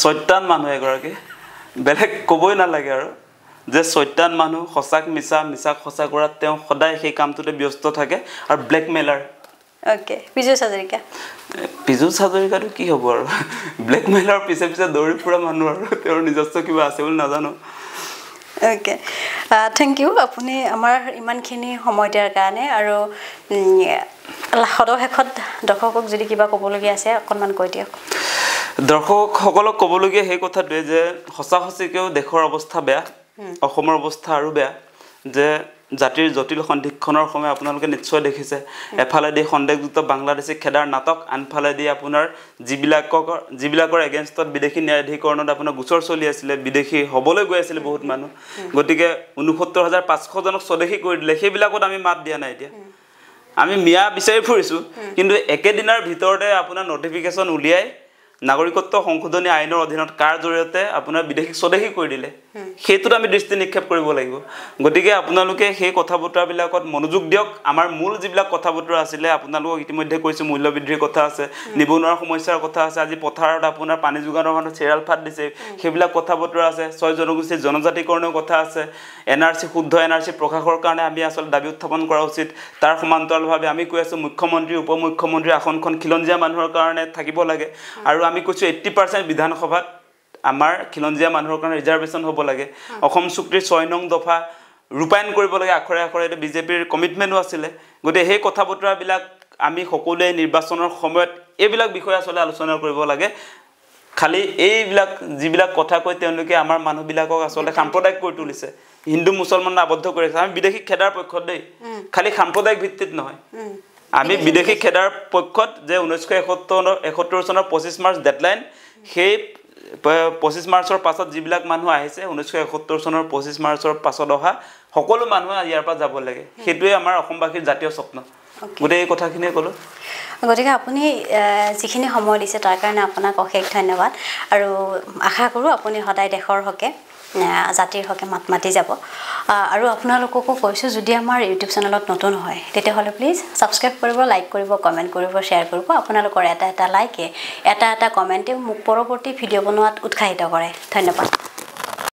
চৈতান মানুহ এগৰাকী বেলেগ ক'বই নালাগে আৰু যে চৈতান মানুহ সঁচাক মিছাক সঁচা কৰাত তেওঁ সদায় সেই কামটোতে ব্যস্ত থাকে আৰু ব্লেকমেইলাৰ অ'কে পীযুষ হাজৰিকাটো কি হ'ব আৰু ব্লেকমেইলাৰ পিছে দৌৰি ফুৰা মানুহ আৰু তেওঁৰ নিজস্ব কিবা আছে বুলি নাজানো অ'কে থেংক ইউ আপুনি আমাৰ ইমানখিনি সময় দিয়াৰ কাৰণে আৰু সদশেষত দৰ্শকক যদি কিবা ক'বলগীয়া আছে অকণমান কৈ দিয়ক দৰ্শকসকলক ক'বলগীয়া সেই কথাটোৱে যে সঁচা সঁচিকৈও দেশৰ অৱস্থা বেয়া অসমৰ অৱস্থা আৰু বেয়া যে জাতিৰ জটিল সন্ধিক্ষণৰ সময় আপোনালোকে নিশ্চয় দেখিছে এফালেদি সন্দেহযুক্ত বাংলাদেশী খেদাৰ নাটক আনফালেদি আপোনাৰ যিবিলাকৰ এগেইনষ্টত বিদেশী ন্যায়াধিকৰণত আপোনাৰ গোচৰ চলি আছিলে বিদেশী হ'বলৈ গৈ আছিলে বহুত মানুহ গতিকে ৬৯,৫০০জনক স্বদেশী কৰি দিলে সেইবিলাকত আমি মাত দিয়া নাই এতিয়া আমি মিয়া বিচাৰি ফুৰিছোঁ কিন্তু একেদিনাৰ ভিতৰতে আপোনাৰ নটিফিকেশ্যন উলিয়াই নাগৰিকত্ব সংশোধনী আইনৰ অধীনত কাৰ জৰিয়তে আপোনাৰ বিদেশীক স্বদেশী কৰি দিলে সেইটোত আমি দৃষ্টি নিক্ষেপ কৰিব লাগিব গতিকে আপোনালোকে সেই কথা বতৰাবিলাকত মনোযোগ দিয়ক আমাৰ মূল যিবিলাক কথা বতৰা আছিলে আপোনালোকক ইতিমধ্যে কৈছোঁ মূল্যবৃদ্ধিৰ কথা আছে নিবনুৱাৰ সমস্যাৰ কথা আছে আজি পথাৰত আপোনাৰ পানী যোগানৰ কাৰণে চেৰাল ফাট দিছে সেইবিলাক কথা বতৰা আছে ৬ জনগোষ্ঠীৰ জনজাতিকৰণৰ কথা আছে শুদ্ধ NRC প্ৰকাশৰ কাৰণে আমি আচলতে দাবী উত্থাপন কৰা উচিত তাৰ সমান্তৰালভাৱে আমি কৈ আছোঁ মুখ্যমন্ত্ৰী উপমুখ্যমন্ত্ৰী আসনখন খিলঞ্জীয়া মানুহৰ কাৰণে থাকিব লাগে আৰু আমি কৈছোঁ 80% বিধানসভাত আমাৰ খিলঞ্জীয়া মানুহৰ কাৰণে ৰিজাৰ্ভেশ্যন হ'ব লাগে অসম চুক্তিৰ ৬ নং দফা ৰূপায়ণ কৰিব লাগে আখৰে আখৰে এইটো বিজেপিৰ কমিটমেণ্টো আছিলে গতিকে সেই কথা বতৰাবিলাক আমি সকলোৱে নিৰ্বাচনৰ সময়ত এইবিলাক বিষয়ে আচলতে আলোচনা কৰিব লাগে খালি এইবিলাক যিবিলাক কথা কৈ তেওঁলোকে আমাৰ মানুহবিলাকক আচলতে সাম্প্ৰদায়িক কৰি তুলিছে হিন্দু মুছলমান আবদ্ধ কৰি আছে আমি বিদেশী খেদাৰ পক্ষত দেই খালি সাম্প্ৰদায়িক ভিত্তিত নহয় আমি বিদেশী খেদাৰ পক্ষত যে 1971 চনৰ 25 মাৰ্চ ডেডলাইন সেই 25 মাৰ্চৰ পাছত যিবিলাক মানুহ আহিছে 1971 চনৰ 25 মাৰ্চৰ পাছত অহা সকলো মানুহ ইয়াৰ পৰা যাব লাগে সেইটোৱে আমাৰ অসমবাসীৰ জাতীয় স্বপ্ন গোটেই এই কথাখিনিয়ে ক'লোঁ গতিকে আপুনি যিখিনি সময় দিছে তাৰ কাৰণে আপোনাক অশেষ ধন্যবাদ আৰু আশা কৰোঁ আপুনি সদায় দেশৰ হকে জাতিৰ হকে মাত মাতি যাব আৰু আপোনালোককো কৈছোঁ যদি আমাৰ ইউটিউব চেনেলত নতুন হয় তেতিয়াহ'লে প্লিজ ছাবস্ক্ৰাইব কৰিব লাইক কৰিব কমেণ্ট কৰিব শ্বেয়াৰ কৰিব আপোনালোকৰ এটা লাইকে এটা কমেণ্টে মোক পৰৱৰ্তী ভিডিঅ' বনোৱাত উৎসাহিত কৰে ধন্যবাদ